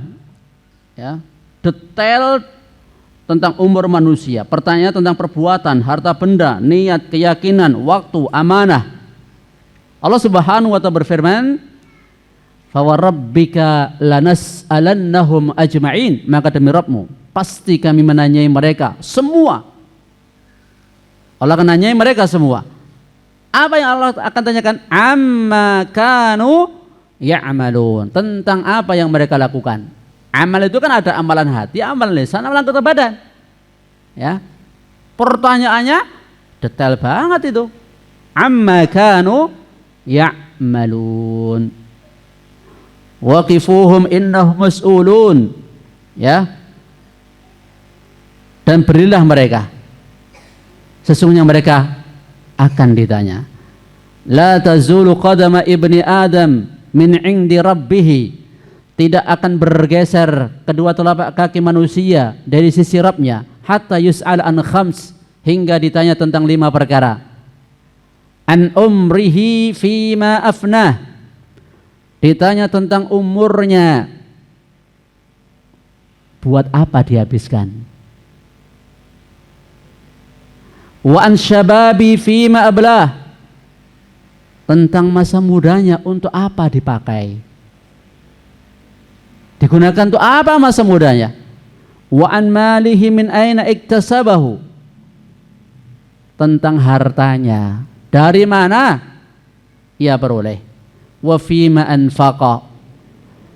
ya, detail tentang umur manusia, pertanyaan tentang perbuatan, harta benda, niat, keyakinan, waktu, amanah. Allah Subhanahu wa taala berfirman, fa warabbika lanas'alannahum ajma'in, maka demi Rabbmu pasti kami menanyai mereka semua. Allah akan nanyai mereka semua. Apa yang Allah akan tanyakan? Amma kanu ya'malun, tentang apa yang mereka lakukan. Amal itu kan ada amalan hati, amalan lisan, amalan anggota badan. Ya. Pertanyaannya detail banget itu. Amma kanu ya'malun. Waqifuhum innahum mas'ulun. Ya. Dan berilah mereka, sesungguhnya mereka akan ditanya. La tazulu qadama ibni Adam min indi rabbih, tidak akan bergeser kedua telapak kaki manusia dari sisi Rabbnya, hatta yus'al an khams, hingga ditanya tentang 5 perkara. An umrihi fima afnah, ditanya tentang umurnya, buat apa dihabiskan. Wa an syababi fima ablah, tentang masa mudanya untuk apa dipakai, digunakan untuk apa masa mudanya. Wa an malihi min aina iktasabahu, tentang hartanya dari mana ia peroleh. Wa fima anfaqa,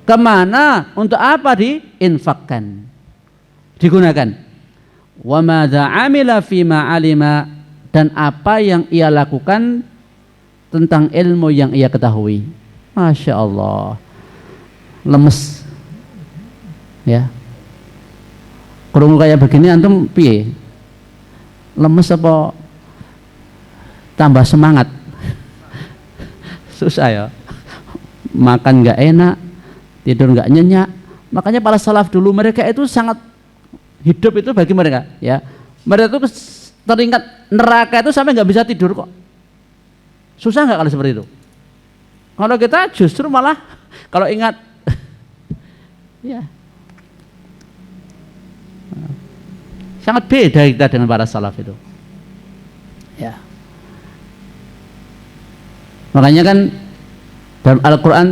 kemana, untuk apa diinfakkan, digunakan. Wa madza amila fima alima, dan apa yang ia lakukan tentang ilmu yang ia ketahui. Masya Allah, lemes ya. Kurung kayak begini antum piye? Lemes apa tambah semangat? Susah ya. Makan nggak enak, tidur nggak nyenyak. Makanya para salaf dulu mereka itu sangat, hidup itu bagi mereka ya, mereka itu teringat neraka itu sampai nggak bisa tidur kok. Susah nggak kalau seperti itu? Kalau kita justru malah kalau ingat ya, sangat beda kita dengan para salaf itu ya. Makanya kan dalam Al-Quran,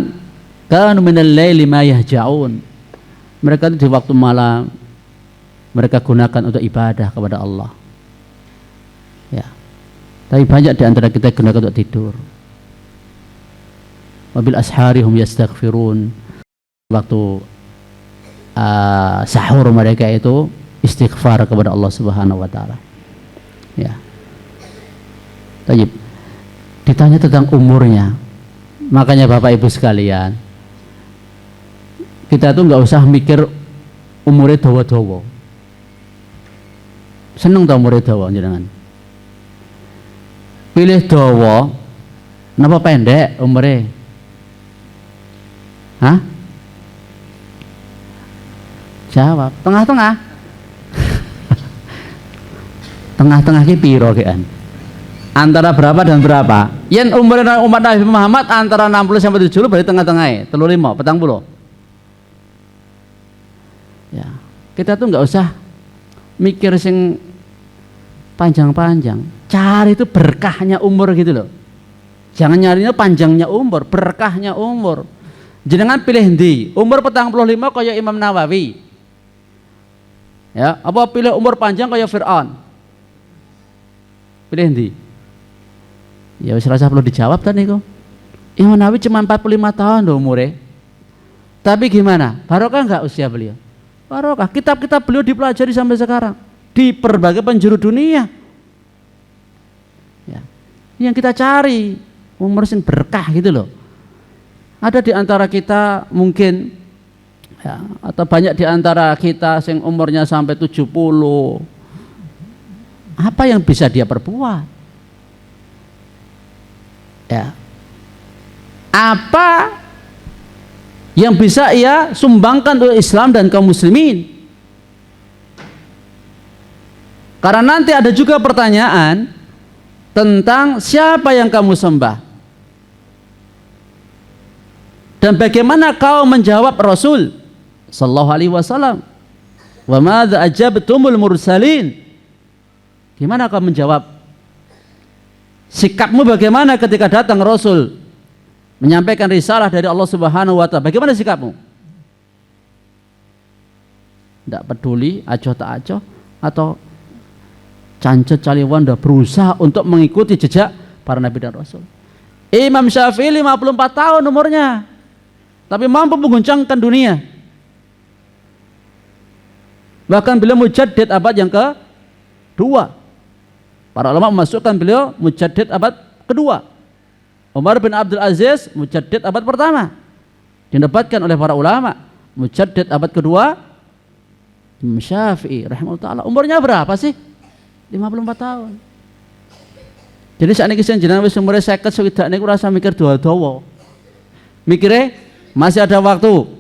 kanu minal laili ma yahja'un, mereka itu di waktu malam mereka gunakan untuk ibadah kepada Allah ya. Tapi banyak di antara kita gunakan untuk tidur. Wabil ashari hum yastaghfirun, waktu sahur mereka itu istighfar kepada Allah Subhanahu wa taala ya. Tayyib, ditanya tentang umurnya. Makanya Bapak Ibu sekalian, kita tuh nggak usah mikir umurnya dawa-dawa. Seneng tau umurnya dawa jenengan? Pilih dawa napa pendek umurnya? Hah? Jawab, tengah-tengah. Tengah-tengah ki piro kean? Antara berapa dan berapa? Yen umurnya umat Nabi Muhammad antara 60 sampai 70 berarti tengah-tengah, 35, 40. Ya, kita tuh nggak usah mikir sing panjang-panjang. Cari itu berkahnya umur gitu loh. Jangan nyarinya panjangnya umur, berkahnya umur. Jenengan pilih ndi? Umur 45 kaya Imam Nawawi. Ya, apa pilih umur panjang kaya Fir'aun? Pilih ndi? Ya wis rasa perlu dijawab tadi kok. Imam Nawawi cuma 45 tahun loh umurnya. Tapi gimana? Barokah enggak usia beliau? Barokah. Kitab-kitab beliau dipelajari sampai sekarang di berbagai penjuru dunia. Ya. Yang kita cari umur sing berkah gitu loh. Ada di antara kita mungkin ya, atau banyak di antara kita yang umurnya sampai 70. Apa yang bisa dia perbuat? Ya. Apa yang bisa ia sumbangkan untuk Islam dan kaum muslimin? Karena nanti ada juga pertanyaan tentang siapa yang kamu sembah dan bagaimana kau menjawab Rasul sallallahu alaihi wasallam. Wa madza ajabtumul mursalin? Gimana kau menjawab? Sikapmu bagaimana ketika datang Rasul menyampaikan risalah dari Allah Subhanahu wa taala? Bagaimana sikapmu? Tidak peduli aco tak aco, atau cancet caliwan dah berusaha untuk mengikuti jejak para nabi dan rasul. Imam Syafi'i 54 tahun umurnya, tapi mampu mengguncangkan dunia. Bahkan beliau mujaddid abad yang kedua. Para ulama memasukkan beliau mujaddid abad kedua. Umar bin Abdul Aziz mujaddid abad pertama. Didapatkan oleh para ulama. Mujaddid abad kedua Imam Syafi'i rahimahullah ta'ala. Umurnya berapa sih? 54 tahun. Jadi saat ini jenengan wis umure 50 swidak niku rasa mikir dawa-dawa. Mikirnya masih ada waktu.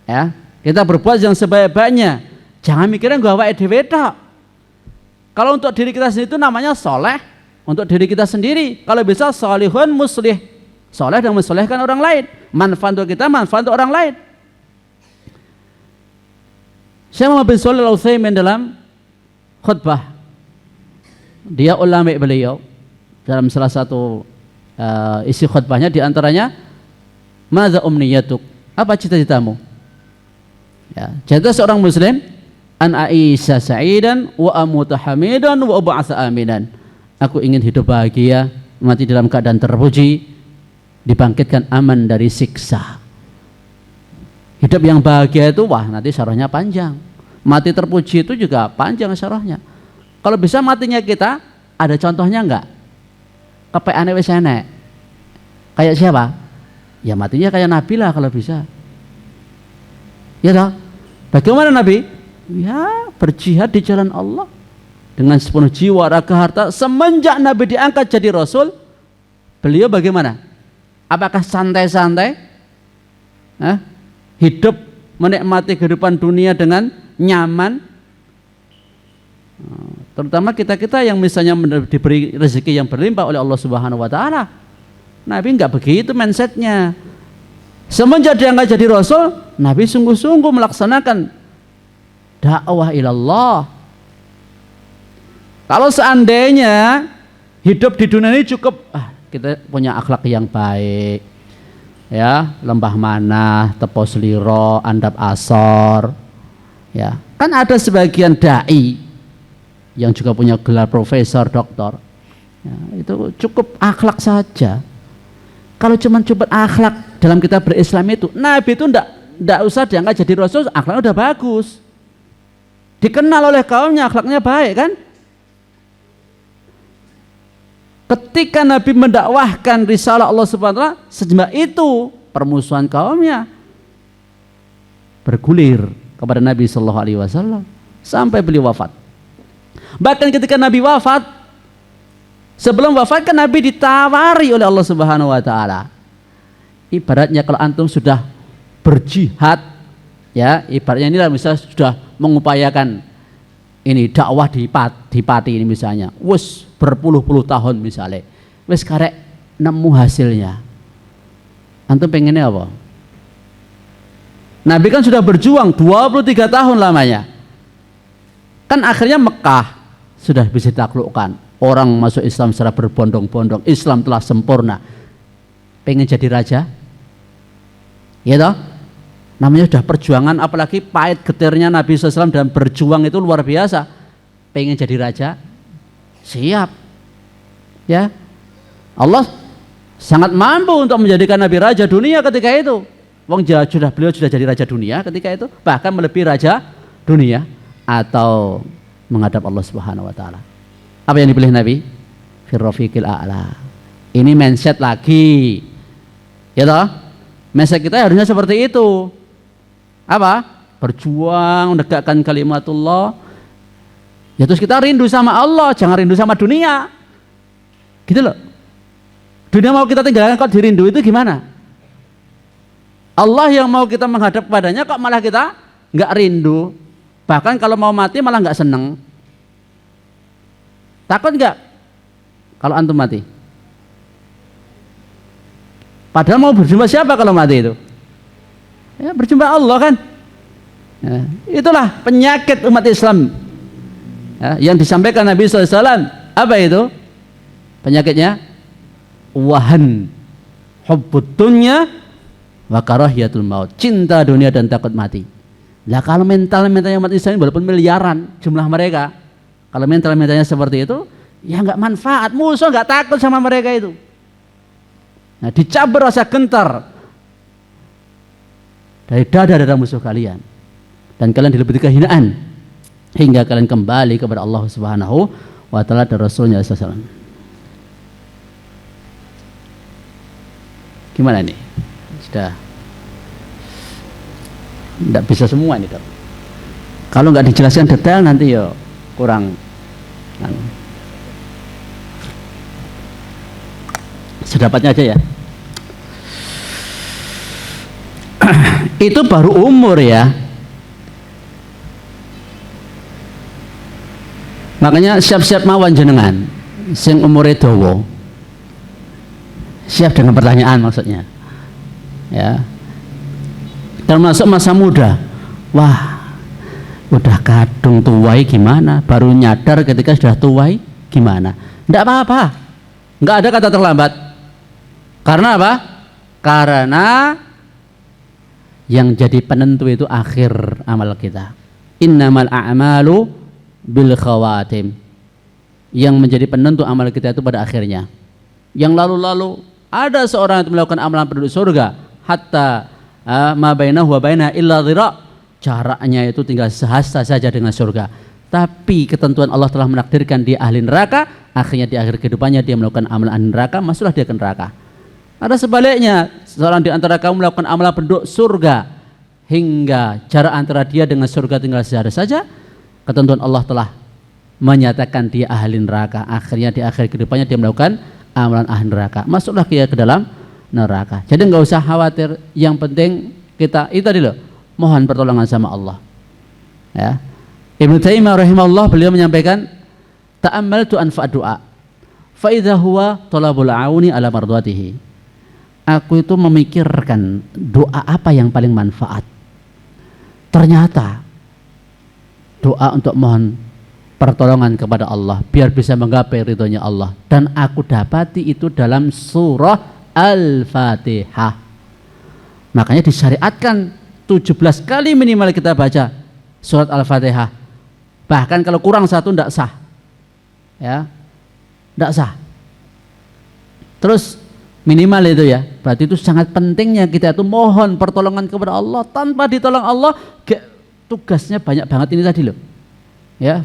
Ya, kita berbuat yang sebaik-baiknya. Jangan mikirnya nggo awake dhewe tok. Kalau untuk diri kita sendiri itu namanya soleh untuk diri kita sendiri. Kalau bisa solihun muslih, soleh dan mensolehkan orang lain. Manfaat untuk kita, manfaat untuk orang lain. Syekh Muhammad bin Shalih Al-Utsaimin dalam khutbah dia ulama beliau dalam salah satu isi khutbahnya diantaranya, madza umniyatuk, apa cita-citamu? Ya, cita seorang muslim, an aisha sa'idan wa amuta hamidan wa ub'atsa aminan. Aku ingin hidup bahagia, mati dalam keadaan terpuji, dibangkitkan aman dari siksa. Hidup yang bahagia itu wah nanti syarahnya panjang. Mati terpuji itu juga panjang syarahnya. Kalau bisa matinya kita, ada contohnya enggak? Kepeane wis enek. Kayak siapa? Ya matinya kayak Nabi lah kalau bisa. Ya toh? Bagaimana Nabi? Ya berjihad di jalan Allah dengan sepenuh jiwa, raga, harta. Semenjak Nabi diangkat jadi Rasul, beliau bagaimana? Apakah santai-santai? Hidup menikmati kehidupan dunia dengan nyaman? Terutama kita-kita yang misalnya diberi rezeki yang berlimpah oleh Allah Subhanahu wa taala. Nabi enggak begitu mindsetnya. Semenjak diangkat jadi Rasul, Nabi sungguh-sungguh melaksanakan dakwah ilallah. Kalau seandainya hidup di dunia ini cukup kita punya akhlak yang baik, ya, lembah manah, tepos liro, andap asor, ya, kan ada sebagian dai yang juga punya gelar profesor, doktor, ya, itu cukup akhlak saja. Kalau cuma akhlak dalam kita berislam itu, Nabi itu ndak usah diangkat jadi Rasul, akhlaknya udah bagus, dikenal oleh kaumnya, akhlaknya baik kan. Ketika Nabi mendakwahkan risalah Allah Subhanahu wa taala, sejak itu permusuhan kaumnya bergulir kepada Nabi sallallahu alaihi wasallam sampai beliau wafat. Bahkan ketika Nabi wafat, sebelum wafat kan Nabi ditawari oleh Allah Subhanahu wa taala. Ibaratnya kalau antum sudah berjihad, ya, ibaratnya inilah misalnya sudah mengupayakan ini dakwah di Pati ini misalnya, wes berpuluh-puluh tahun misalnya, wes karek nemu hasilnya. Antum pengennya apa? Nabi kan sudah berjuang 23 tahun lamanya. Kan akhirnya Mekah sudah bisa ditaklukkan. Orang masuk Islam secara berbondong-bondong. Islam telah sempurna. Pengen jadi raja? Ya toh? Namanya sudah perjuangan, apalagi pahit getirnya Nabi SAW dalam berjuang itu luar biasa. Pengen jadi raja? Siap. Ya. Allah sangat mampu untuk menjadikan Nabi raja dunia ketika itu. Beliau sudah jadi raja dunia ketika itu, bahkan melebihi raja dunia atau menghadap Allah Subhanahu wa taala. Apa yang dipilih Nabi? Firrafiqil a'la. Ini mindset lagi. Ya toh? Mindset kita harusnya seperti itu. Apa? Berjuang menegakkan kalimatullah. Ya terus kita rindu sama Allah, jangan rindu sama dunia. Gitu loh. Dunia mau kita tinggalkan kok dirindu itu gimana? Allah yang mau kita menghadap padanya kok malah kita nggak rindu. Bahkan kalau mau mati malah nggak seneng. Takut nggak kalau antum mati? Padahal mau berjumpa siapa kalau mati itu? Ya berjumpa Allah kan. Ya, itulah penyakit umat Islam, ya, yang disampaikan Nabi SAW. Apa itu penyakitnya? Wahan, hubbud dunya wa karahiyatul maut, cinta dunia dan takut mati. Lah kalau mentalnya umat Islam walaupun miliaran jumlah mereka, kalau mentalnya seperti itu, ya nggak manfaat. Musuh nggak takut sama mereka itu. Nah, dicabut rasa gentar dari dada musuh kalian, dan kalian dilebeti kehinaan hingga kalian kembali kepada Allah Subhanahu wa taala dan Rasulnya sallallahu alaihi wasallam. Gimana nih? Sudah tidak bisa semua ini kalau nggak dijelaskan detail nanti ya kurang sedapatnya aja ya. Itu baru umur ya, makanya siap-siap mawon jenengan sing umure dawa, siap dengan pertanyaan maksudnya ya. Termasuk masa muda, wah udah kadung tuai gimana, baru nyadar ketika sudah tuai, gimana? Tidak apa-apa, nggak ada kata terlambat. Karena apa? Karena yang jadi penentu itu akhir amal kita. Innamal a'malu bil khawatim. Yang menjadi penentu amal kita itu pada akhirnya. Yang lalu-lalu ada seorang yang melakukan amalan penduduk surga, hatta ma bainahu wa baina illa dhira'. Jaraknya itu tinggal sehasta saja dengan surga. Tapi ketentuan Allah telah menakdirkan dia ahli neraka, akhirnya di akhir kehidupannya dia melakukan amalan ahli neraka, masuklah dia ke neraka. Ada sebaliknya, seorang di antara kamu melakukan amalan penduduk surga hingga jarak antara dia dengan surga tinggal sehari saja, ketentuan Allah telah menyatakan dia ahli neraka, akhirnya di akhir kehidupannya dia melakukan amalan ahli neraka, masuklah dia ke dalam neraka. Jadi nggak usah khawatir, yang penting kita itu tadi loh, mohon pertolongan sama Allah. Ya. Ibnu Taimiyah rahimahullah beliau menyampaikan, ta'ammaltu anfa' du'a fa idza huwa talabul auni ala mardatihi. Aku itu memikirkan doa apa yang paling manfaat. Ternyata doa untuk mohon pertolongan kepada Allah biar bisa menggapai ridhonya Allah, dan aku dapati itu dalam surah Al-Fatihah. Makanya disyariatkan 17 kali minimal kita baca surat Al-Fatihah. Bahkan kalau kurang satu tidak sah. Ya. Tidak sah. Terus minimal itu ya. Berarti itu sangat pentingnya kita itu mohon pertolongan kepada Allah. Tanpa ditolong Allah, tugasnya banyak banget ini tadi loh. Ya.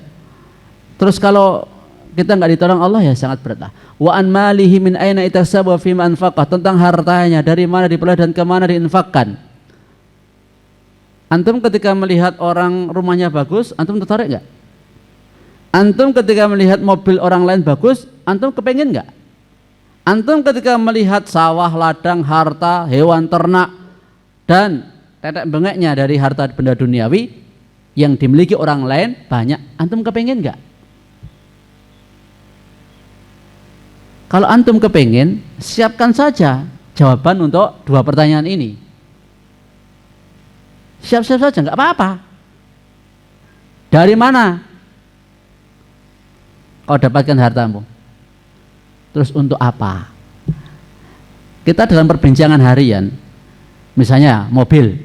Terus kalau kita nggak ditolong Allah ya sangat berat lah. Wa an malihi min aina itasaba fi ma anfaqah, tentang hartanya dari mana diperoleh dan kemana diinfakkan. Antum ketika melihat orang rumahnya bagus, antum tertarik nggak? Antum ketika melihat mobil orang lain bagus, antum kepengen nggak? Antum ketika melihat sawah, ladang, harta, hewan ternak, dan tetek bengeknya dari harta benda duniawi yang dimiliki orang lain banyak, antum kepengen nggak? Kalau antum kepengen, siapkan saja jawaban untuk dua pertanyaan ini. Siap-siap saja, nggak apa-apa. Dari mana kau dapatkan hartamu? Terus untuk apa? Kita dalam perbincangan harian, misalnya mobil.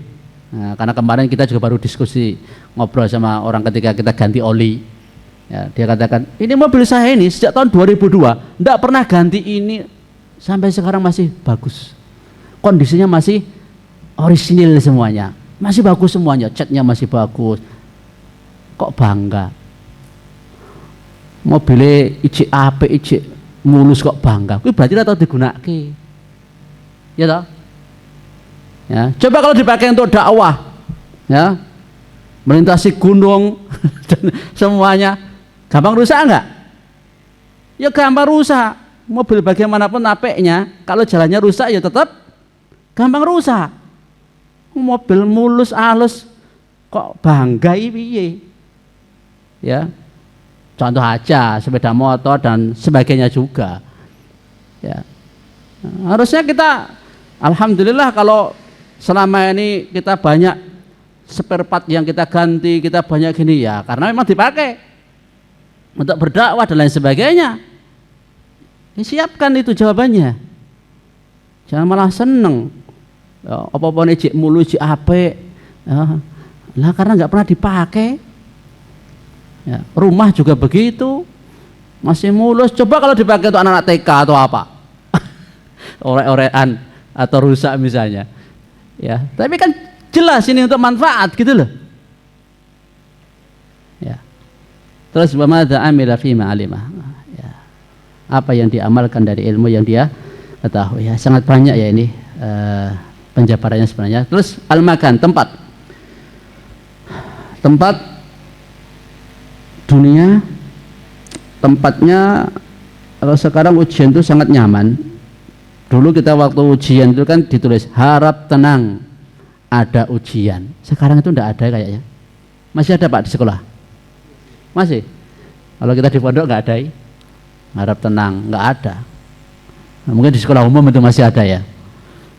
Nah, karena kemarin kita juga baru diskusi ngobrol sama orang ketika kita ganti oli. Ya, dia katakan, ini mobil saya ini sejak tahun 2002 enggak pernah ganti ini, sampai sekarang masih bagus. Kondisinya masih orisinil semuanya. Masih bagus semuanya, catnya masih bagus. Kok bangga? Mobilnya ijik apik, ijik mulus kok bangga. Kuwi berarti ora tau digunakake. Ya toh? Ya, coba kalau dipakai untuk dakwah, ya. Melintasi gunung dan semuanya, gampang rusak enggak? Ya gampang rusak. Mobil bagaimanapun apiknya, kalau jalannya rusak ya tetap gampang rusak. Mobil mulus halus kok bangga piye? Ya. Contoh aja sepeda motor dan sebagainya juga. Ya. Nah, harusnya kita alhamdulillah kalau selama ini kita banyak spare part yang kita ganti, kita banyak gini ya karena memang dipakai untuk berdakwah dan lain sebagainya. Ya, siapkan itu jawabannya. Jangan malah seneng. Ya, apa-apa nih cik mulu cik apik ya, lah karena nggak pernah dipakai ya, rumah juga begitu masih mulus. Coba kalau dipakai untuk anak-anak TK atau apa orek-orekan atau rusak misalnya ya, tapi kan jelas ini untuk manfaat gitu loh ya. Terus wamadza amila fima alimah ya, apa yang diamalkan dari ilmu yang dia ketahui ya, sangat banyak ya ini penjabarannya sebenarnya. Terus al-makan, tempat dunia, tempatnya kalau sekarang ujian itu sangat nyaman. Dulu kita waktu ujian itu kan ditulis harap tenang ada ujian. Sekarang itu enggak ada kayaknya. Masih ada Pak di sekolah? Masih? Kalau kita di pondok enggak ada harap tenang, enggak ada. Nah, mungkin di sekolah umum itu masih ada ya.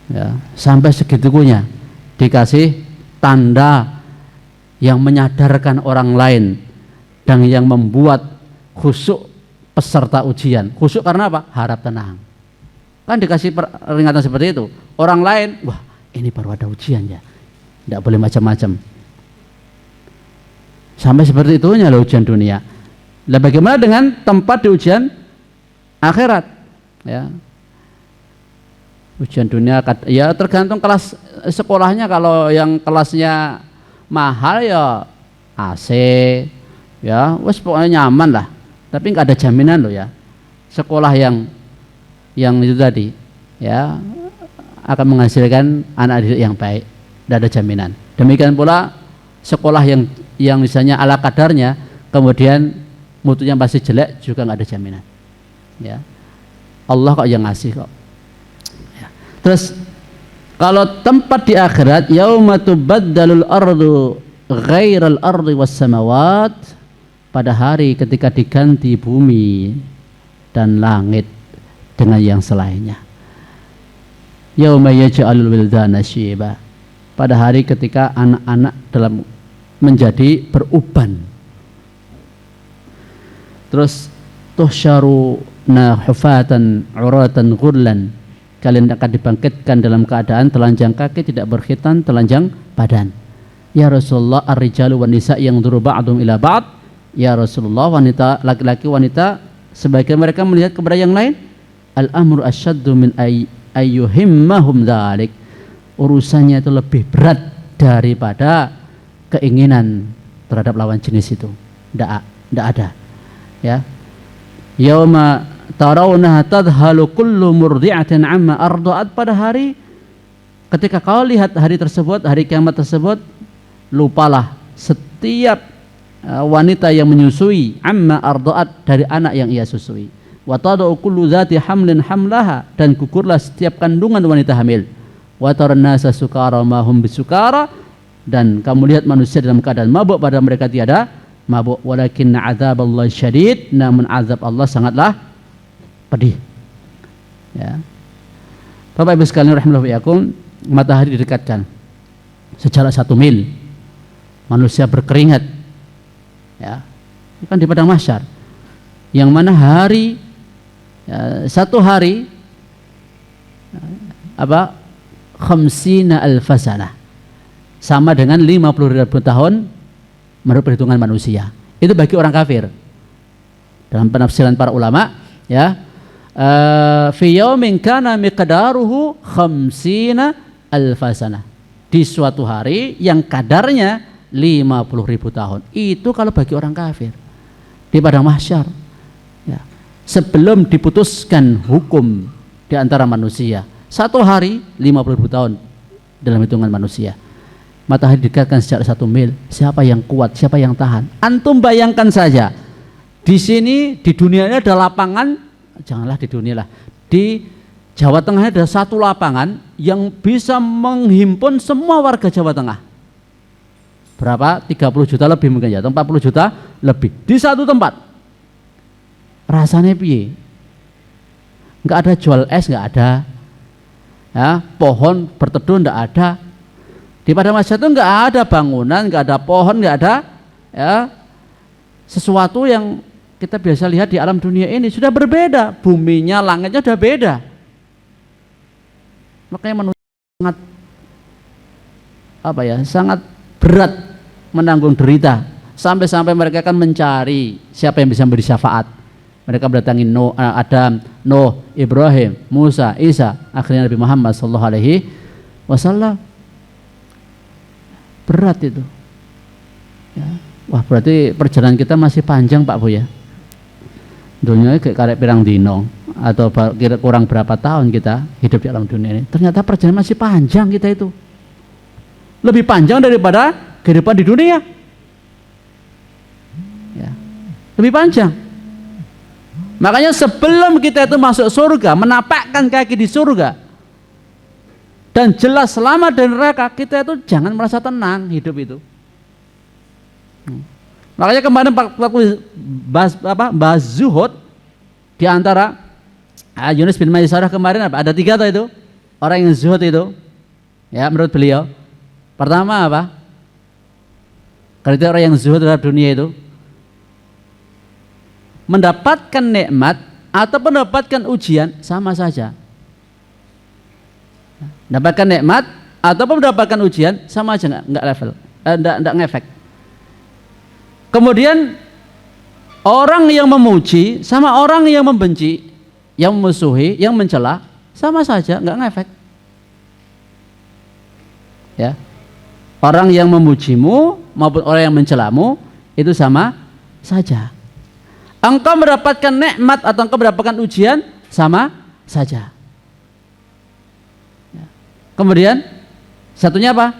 Ya, sampai segitunya dikasih tanda yang menyadarkan orang lain dan yang membuat khusyuk peserta ujian. Khusyuk karena apa? Harap tenang. Kan dikasih peringatan seperti itu. Orang lain, wah ini baru ada ujian ya, tidak boleh macam-macam. Sampai seperti itunya loh ujian dunia. Nah, bagaimana dengan tempat di ujian akhirat? Ya, ujian dunia ya tergantung kelas sekolahnya. Kalau yang kelasnya mahal ya AC, ya wes pokoknya nyaman lah. Tapi nggak ada jaminan loh ya. Sekolah yang itu tadi, ya akan menghasilkan anak didik yang baik, tidak ada jaminan. Demikian pula sekolah yang misalnya ala kadarnya, kemudian mutunya masih jelek, juga nggak ada jaminan. Ya, Allah kok yang ngasih kok. Ya. Terus kalau tempat di akhirat, yauma tubaddalul ardu ghairal ardi was samawat, pada hari ketika diganti bumi dan langit dengan yang selainnya. Yauma yaj'alul wildana syiba, pada hari ketika anak-anak dalam menjadi beruban. Terus tuhsyaruna hufatan uratan ghurlan, kalian akan dibangkitkan dalam keadaan telanjang kaki, tidak berkhitan, telanjang badan. Ya Rasulullah, ar-rijalu wan nisa yanzuru ba'dhum ila ba'd. Ya Rasulullah, wanita laki-laki wanita sebagian mereka melihat kepada yang lain. Al-amru asyaddu min ayyuhimmahum dzalik, urusannya itu lebih berat daripada keinginan terhadap lawan jenis itu. Tidak ada, ya. Yauma tarawna tadhalu kullu murdi'atin amma arda'at, pada hari ketika kau lihat hari tersebut, hari kiamat tersebut, lupalah setiap wanita yang menyusui, amma arda'at, dari anak yang ia susui. Wa tadau kullu dzati hamlin hamlaha, dan gugurlah setiap kandungan wanita hamil. Wa tarannasa sukara ma hum bisukara, dan kamu lihat manusia dalam keadaan mabuk, pada mereka tiada mabuk. Walakin adzaballahi syadid, namun azab Allah sangatlah pedih. Ya. Bapak Ibu sekalian rahimallahu wa iyyakum, matahari didekatkan sejarak 1 mil, manusia berkeringat, ya, kan di padang mahsyar, yang mana hari, ya, satu hari apa, khamsina alfasana, sama dengan 50.000 tahun menurut perhitungan manusia. Itu bagi orang kafir. Dalam penafsiran para ulama, ya, fi yaumin kana miqdaruhu khamsina alfasana, di suatu hari yang kadarnya 50.000 tahun. Itu kalau bagi orang kafir di padang mahsyar, ya, sebelum diputuskan hukum di antara manusia. Satu hari 50.000 tahun dalam hitungan manusia. Matahari didekatkan sejak 1 mil. Siapa yang kuat, siapa yang tahan? Antum bayangkan saja, di sini di dunia ini ada lapangan, janganlah di dunia lah, di Jawa Tengah ada satu lapangan yang bisa menghimpun semua warga Jawa Tengah. Berapa? 30 juta lebih mungkin ya, 40 juta lebih di satu tempat. Rasanya piye? Enggak ada jual es, enggak ada, ya, pohon berteduh enggak ada. Di padang mahsyar itu enggak ada bangunan, enggak ada pohon, enggak ada, ya, sesuatu yang kita biasa lihat di alam dunia ini. Sudah berbeda, buminya, langitnya sudah beda. Makanya manusia sangat apa ya, sangat berat menanggung derita, sampai-sampai mereka akan mencari siapa yang bisa memberi syafaat. Mereka berdatangi Adam, Nuh, Ibrahim, Musa, Isa, akhirnya Nabi Muhammad sallallahu alaihi wasallam. Berat itu, ya. Wah, berarti perjalanan kita masih panjang Pak Bu ya. Dunia kayak karek pirang dino, atau kurang berapa tahun kita hidup di alam dunia ini. Ternyata perjalanan masih panjang kita itu, lebih panjang daripada kehidupan di dunia, ya, lebih panjang. Makanya sebelum kita itu masuk surga, menapakkan kaki di surga dan jelas selamat dari neraka, kita itu jangan merasa tenang hidup itu. Makanya kemarin waktu bahas zuhud, di antara Yunus bin Maisarah kemarin apa? Ada 3 tuh itu orang yang zuhud itu, ya, menurut beliau. Pertama apa? Kriteria orang yang zuhud terhadap dunia itu, mendapatkan nikmat atau mendapatkan ujian sama saja. Mendapatkan nikmat atau mendapatkan ujian sama aja, nggak level, nggak ngefek. Kemudian orang yang memuji sama orang yang membenci, yang memusuhi, yang mencela sama saja, nggak ngefek. Ya, orang yang memujimu maupun orang yang mencelamu itu sama saja. Engkau mendapatkan nikmat atau engkau mendapatkan ujian sama saja. Ya. Kemudian satunya apa?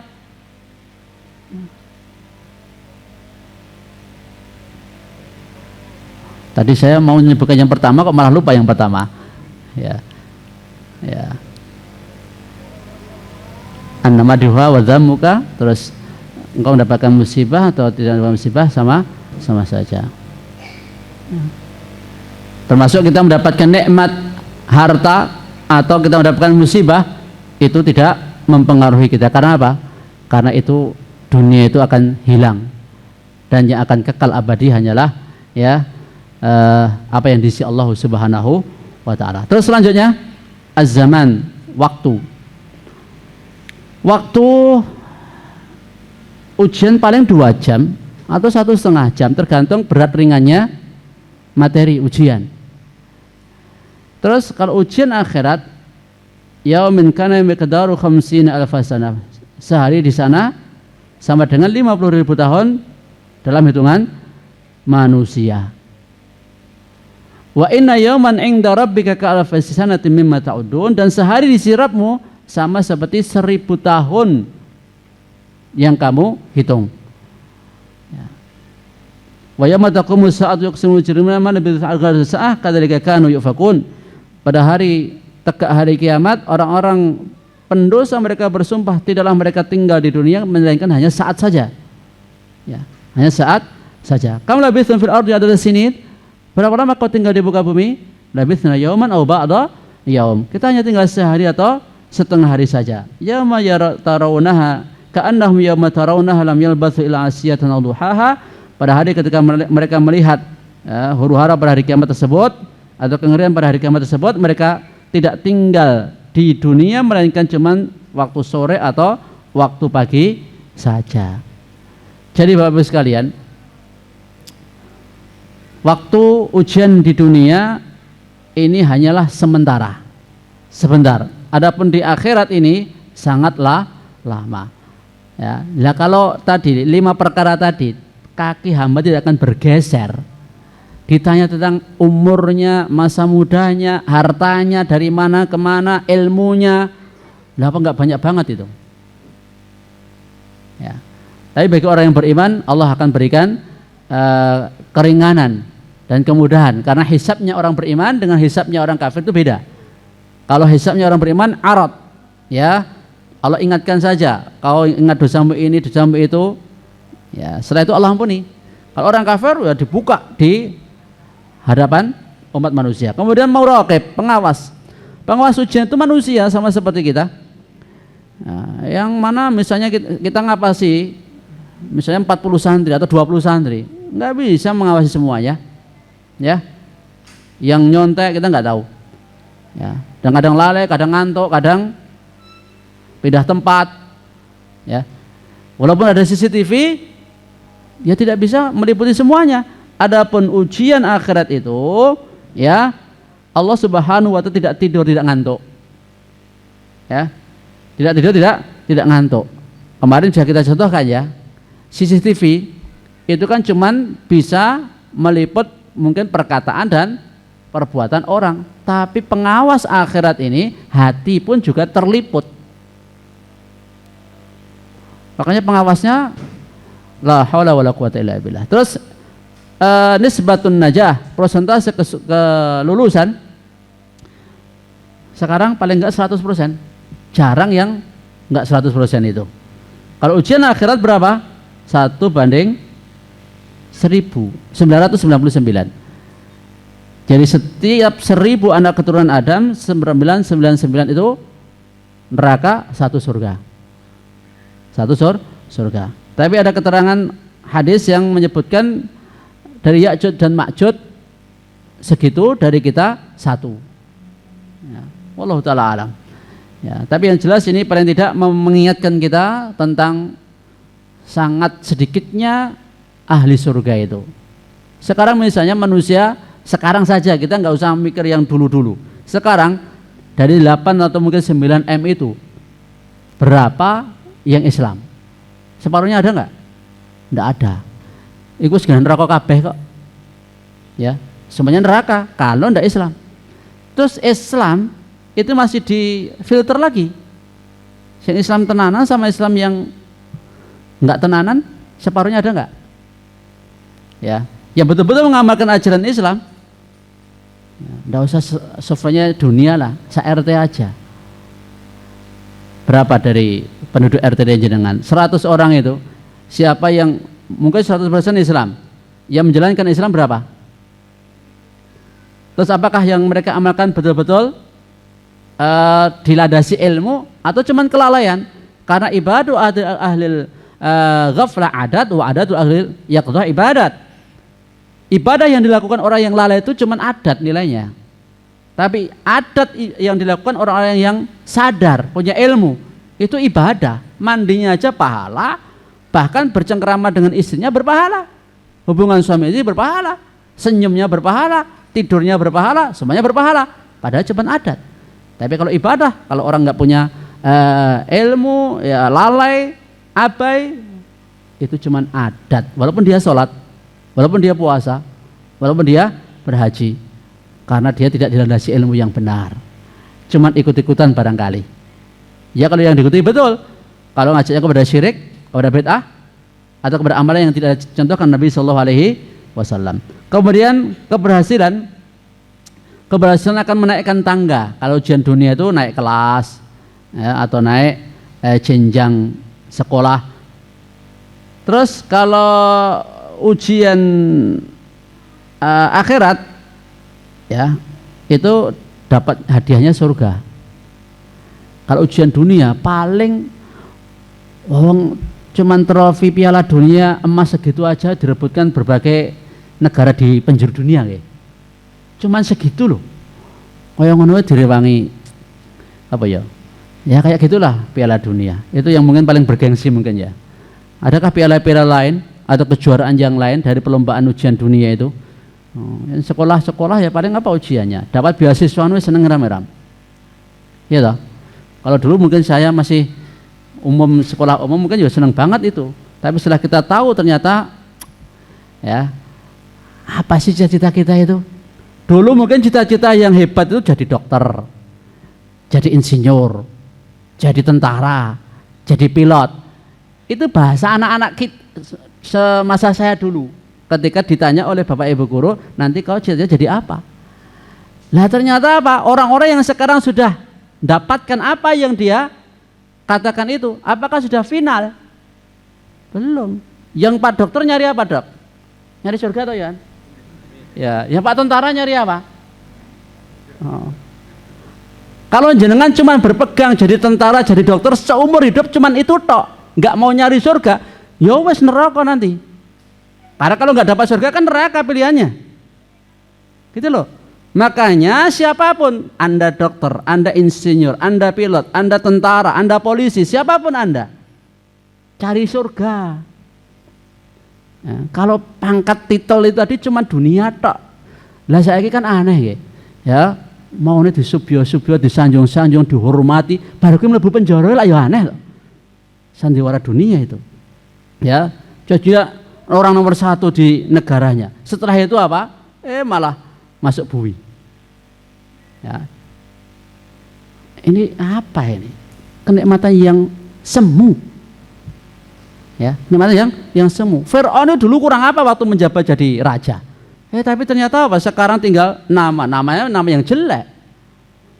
Tadi saya mau menyebutkan yang pertama kok malah lupa yang pertama. Ya. Ya. An-nama diha wa dhammuka, terus engkau mendapatkan musibah atau tidak mendapatkan musibah sama saja. Termasuk kita mendapatkan nikmat harta atau kita mendapatkan musibah itu tidak mempengaruhi kita. Karena apa? Karena itu dunia itu akan hilang dan yang akan kekal abadi hanyalah ya apa yang diisi Allah Subhanahu wa taala. Terus selanjutnya az-zaman, waktu. Waktu ujian paling 2 jam atau 1,5 jam tergantung berat ringannya materi ujian. Terus kalau ujian akhirat yaumin kana miqdaru 50 alf sanah, sehari di sana sama dengan 50.000 tahun dalam hitungan manusia. Wa inna yauman 'inda rabbika ka alf sanatin mimma ta'udun, dan sehari di sirapmu sama seperti 1000 tahun yang kamu hitung. Wa yawma taqumu as-sa'atu yuqsimu al-mujrimuna ma labithu al-ghadha sa'ah kadzalika kanu yufakun. Pada hari tegak hari kiamat, orang-orang pendosa mereka bersumpah tidaklah mereka tinggal di dunia melainkan hanya saat saja. Ya, hanya saat saja. Kam labithum fil ardi adada sinin? Berapa lama kau tinggal di muka bumi? Labithna yawman aw ba'da yaum. Kita hanya tinggal sehari atau setengah hari saja. Yauma tarawunaha ka'annahum yauma tarawunaha lam yalbathu ila asiyatan aw duhaha. Pada hari ketika mereka melihat huru-hara pada hari kiamat tersebut atau kengerian pada hari kiamat tersebut, mereka tidak tinggal di dunia melainkan cuman waktu sore atau waktu pagi saja. Jadi Bapak-Ibu sekalian, waktu ujian di dunia ini hanyalah sementara, sebentar. Adapun di akhirat ini sangatlah lama. Ya, nah kalau tadi 5 perkara tadi, kaki hamba tidak akan bergeser. Ditanya tentang umurnya, masa mudanya, hartanya dari mana ke mana, ilmunya, lah apa enggak banyak banget itu. Ya. Tapi bagi orang yang beriman, Allah akan berikan keringanan dan kemudahan, karena hisabnya orang beriman dengan hisabnya orang kafir itu beda. Kalau hisabnya orang beriman arad, ya Allah ingatkan saja, kau ingat dosamu ini, dosamu itu, ya setelah itu Allah ampuni. Kalau orang kafir ya dibuka di hadapan umat manusia. Kemudian muraqib, pengawas. Pengawas ujian itu manusia sama seperti kita. Nah, yang mana misalnya kita ngapasi misalnya 40 santri atau 20 santri, nggak bisa mengawasi semuanya. Ya. Yang nyontek kita nggak tahu. Ya, dan kadang lalai, kadang ngantuk, kadang pindah tempat. Ya. Walaupun ada CCTV, ya tidak bisa meliputi semuanya. Adapun ujian akhirat itu, ya Allah Subhanahu wa taala tidak tidur, tidak ngantuk. Ya. Tidak tidur, tidak ngantuk. Kemarin sudah kita contohkan ya. CCTV itu kan cuman bisa meliput mungkin perkataan dan perbuatan orang, tapi pengawas akhirat ini hati pun juga terliput. Makanya pengawasnya la haula wala quwata illa billah. Terus nisbatun najah, persentase kelulusan sekarang paling enggak 100%. Jarang yang enggak 100% itu. Kalau ujian akhirat berapa? 1/1999. Jadi setiap 1000 anak keturunan Adam, 999 itu neraka, 1 surga. 1 surga. Tapi ada keterangan hadis yang menyebutkan dari Ya'jud dan Ma'jud segitu, dari kita satu. Ya, wallahu taala alam. Ya, tapi yang jelas ini paling tidak mengingatkan kita tentang sangat sedikitnya ahli surga itu. Sekarang misalnya manusia sekarang saja, kita nggak usah mikir yang dulu-dulu. Sekarang dari 8 atau mungkin 9 M itu berapa yang Islam? Separuhnya ada nggak? Nggak ada. Itu segala neraka kabeh kok. Ya, semuanya neraka kalau ndak Islam. Terus Islam itu masih difilter lagi. Yang Islam tenanan sama Islam yang nggak tenanan, separuhnya ada nggak? Ya, yang betul-betul mengamalkan ajaran Islam, nggak usah surveinya dunia lah, se-RT aja. Berapa dari penduduk RT jenengan? 100 orang itu, siapa yang mungkin 100% Islam, yang menjalankan Islam berapa? Terus apakah yang mereka amalkan betul-betul dilandasi ilmu atau cuman kelalaian? Karena ibadah ahlil ghaflah adat wa adatu ahlil yaqdah ibadat. Ibadah yang dilakukan orang yang lalai itu cuman adat nilainya. Tapi adat yang dilakukan orang-orang yang sadar, punya ilmu, itu ibadah. Mandinya aja pahala, bahkan bercengkrama dengan istrinya berpahala. Hubungan suami istri berpahala, senyumnya berpahala, tidurnya berpahala, semuanya berpahala. Padahal cuma adat. Tapi kalau ibadah, kalau orang nggak punya ilmu, ya lalai, abai, itu cuma adat. Walaupun dia sholat, walaupun dia puasa, walaupun dia berhaji, karena dia tidak dilandasi ilmu yang benar, cuma ikut-ikutan barangkali. Ya kalau yang diikuti betul, kalau ngajaknya kepada syirik, kepada bid'ah, atau kepada amalan yang tidak dicontohkan Nabi Shallallahu Alaihi Wasallam. Kemudian keberhasilan akan menaikkan tangga. Kalau ujian dunia itu naik kelas, ya, atau naik jenjang sekolah. Terus kalau ujian akhirat, ya, itu dapat hadiahnya surga. Kalau ujian dunia paling cuman trofi piala dunia emas segitu aja direbutkan berbagai negara di penjuru dunia, ya. Cuman segitu loh. Kaya ngono direwangi apa ya? Ya kayak gitulah piala dunia. Itu yang mungkin paling bergengsi mungkin ya. Adakah piala-piala lain atau kejuaraan yang lain dari perlombaan ujian dunia itu? Sekolah-sekolah ya paling apa ujiannya? Dapat beasiswa nu seneng ram-ram. Iya toh? Kalau dulu mungkin saya masih umum, sekolah umum mungkin juga seneng banget itu. Tapi setelah kita tahu ternyata ya apa sih cita-cita kita itu? Dulu mungkin cita-cita yang hebat itu jadi dokter, jadi insinyur, jadi tentara, jadi pilot. Itu bahasa anak-anak semasa saya dulu. Ketika ditanya oleh bapak ibu guru, nanti kau cita-cita jadi apa? Lah ternyata apa? Orang-orang yang sekarang sudah dapatkan apa yang dia katakan itu, apakah sudah final? Belum. Yang Pak Dokter nyari apa, Dok? Nyari surga atau ya? Ya, yang Pak Tentara nyari apa? Oh. Kalau jenengan cuma berpegang jadi tentara, jadi dokter seumur hidup cuman itu tok, nggak mau nyari surga, ya wes neraka nanti. Karena kalau nggak dapat surga kan neraka pilihannya, gitu loh. Makanya siapapun, Anda dokter, Anda insinyur, Anda pilot, Anda tentara, Anda polisi, siapapun Anda, cari surga. Ya, kalau pangkat titel itu tadi cuma dunia tok. Lah saiki kan aneh ya. Mau ini disubyo-subyo, disanjung-sanjung, dihormati, baru kita mlebu penjara lah ya aneh loh. Sandiwara dunia itu. Ya, jadi orang nomor 1 di negaranya. Setelah itu apa? Malah masuk bui. Ya. Ini apa ini? Kenikmatan yang semu. Ya, kenikmatan yang semu. Fir'aun dulu kurang apa waktu menjabat jadi raja? Tapi ternyata apa? Sekarang tinggal namanya nama yang jelek.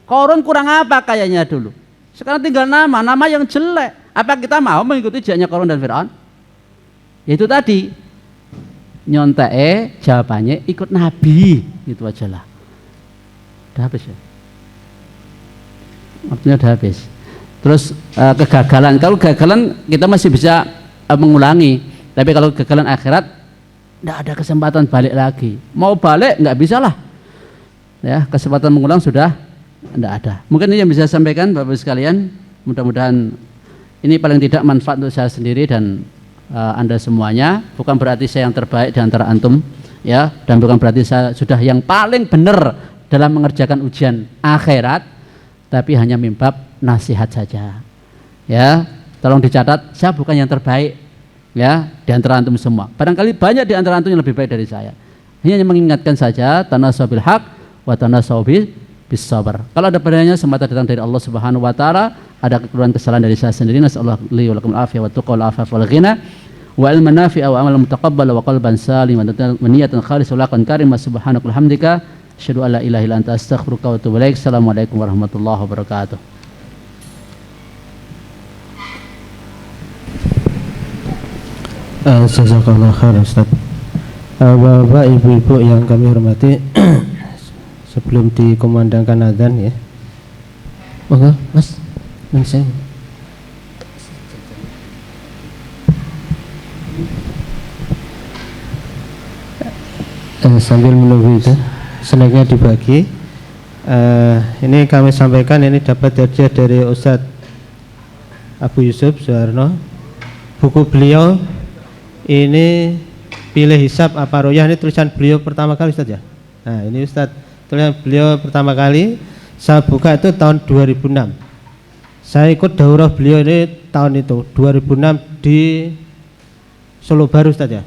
Korun kurang apa kayaknya dulu? Sekarang tinggal nama yang jelek. Apa kita mau mengikuti jejaknya Korun dan Fir'aun? Itu tadi nyontek jawabannya ikut Nabi, gitu aja lah. Udah habis ya? Waktunya udah habis. Terus kegagalan. Kalau kegagalan kita masih bisa mengulangi. Tapi kalau kegagalan akhirat, tidak ada kesempatan balik lagi. Mau balik nggak bisa lah. Ya, kesempatan mengulang sudah tidak ada. Mungkin ini yang bisa saya sampaikan Bapak Ibu sekalian. Mudah-mudahan ini paling tidak manfaat untuk saya sendiri dan Anda semuanya. Bukan berarti saya yang terbaik di antara antum, ya, dan bukan berarti saya sudah yang paling benar dalam mengerjakan ujian akhirat, tapi hanya mimbab nasihat saja. Ya, tolong dicatat, saya bukan yang terbaik, ya, di antara antum semua. Barangkali banyak di antara antum yang lebih baik dari saya. Hanya mengingatkan saja, tanasabil haq wa tanasabil bis sabar. Kalau ada padanya semata datang dari Allah Subhanahu wa taala, ada kekurangan kesalahan dari saya sendiri, nasallahu li wa lakum al-afiyah wa tuqa wal afaf wal ghina wa ilman nafi'a wa amalan mutaqabbal wa qalban saliman wa niyatan khalisah wa laqan karim subhanaka walhamdika asyhadu an la ilaha illa anta astaghfiruka wa atubu ilaik. Assalamualaikum warahmatullahi wabarakatuh. Jazakallah khair Ustaz. Bapak ibu-ibu yang kami hormati, sebelum dikumandangkan azan ya, monggo Mas, saya sambil menunggu itu snacknya dibagi. Ini kami sampaikan, ini dapat hadiah dari Ustadz Abu Yusuf Suharno. Buku beliau ini Pilih Hisab Apa Royah, ini tulisan beliau pertama kali Ustadz ya. Nah ini Ustadz, tulisan beliau pertama kali saya buka itu tahun 2006. Saya ikut daurah beliau ini tahun itu 2006 di Solo Baru Ustadz ya,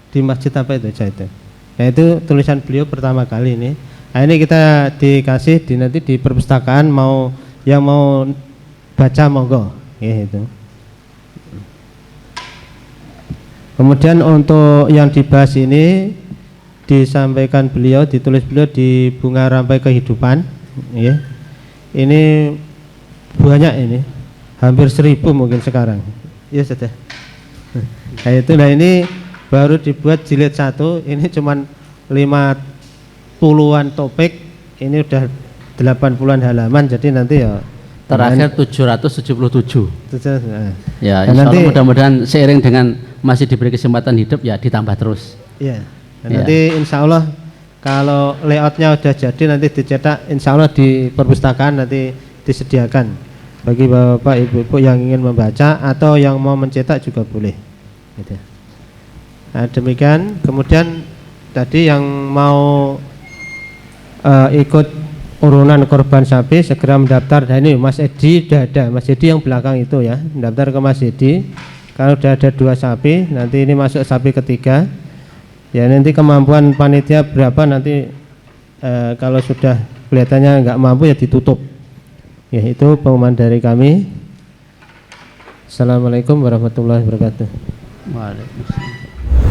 di masjid apa itu saya itu. Nah itu tulisan beliau pertama kali ini. Nah ini kita dikasih nanti di perpustakaan, mau yang mau baca monggo ya itu. Kemudian untuk yang dibahas ini disampaikan beliau, ditulis beliau di Bunga Rampai Kehidupan ya. Ini banyak, ini hampir 1000 mungkin sekarang ya sudah. Nah itu, nah ini baru dibuat jilid 1, ini cuman 50-an topik, ini udah 80-an halaman, jadi nanti ya terakhir 777. Ya, insya Allah mudah-mudahan seiring dengan masih diberi kesempatan hidup ya ditambah terus. Iya. Nanti insya Allah kalau layoutnya udah jadi, nanti dicetak, insya Allah di perpustakaan nanti disediakan bagi bapak ibu-ibu yang ingin membaca atau yang mau mencetak juga boleh. Gitu. Nah, demikian. Kemudian tadi yang mau ikut urunan korban sapi segera mendaftar. Nah ini Mas Edi sudah ada, Mas Edi yang belakang itu ya, mendaftar ke Mas Edi. Kalau sudah ada 2 sapi, nanti ini masuk sapi ketiga. Ya nanti kemampuan panitia berapa nanti kalau sudah kelihatannya nggak mampu ya ditutup. Ya itu pengumuman dari kami. Assalamualaikum warahmatullahi wabarakatuh. Waalaikumsalam.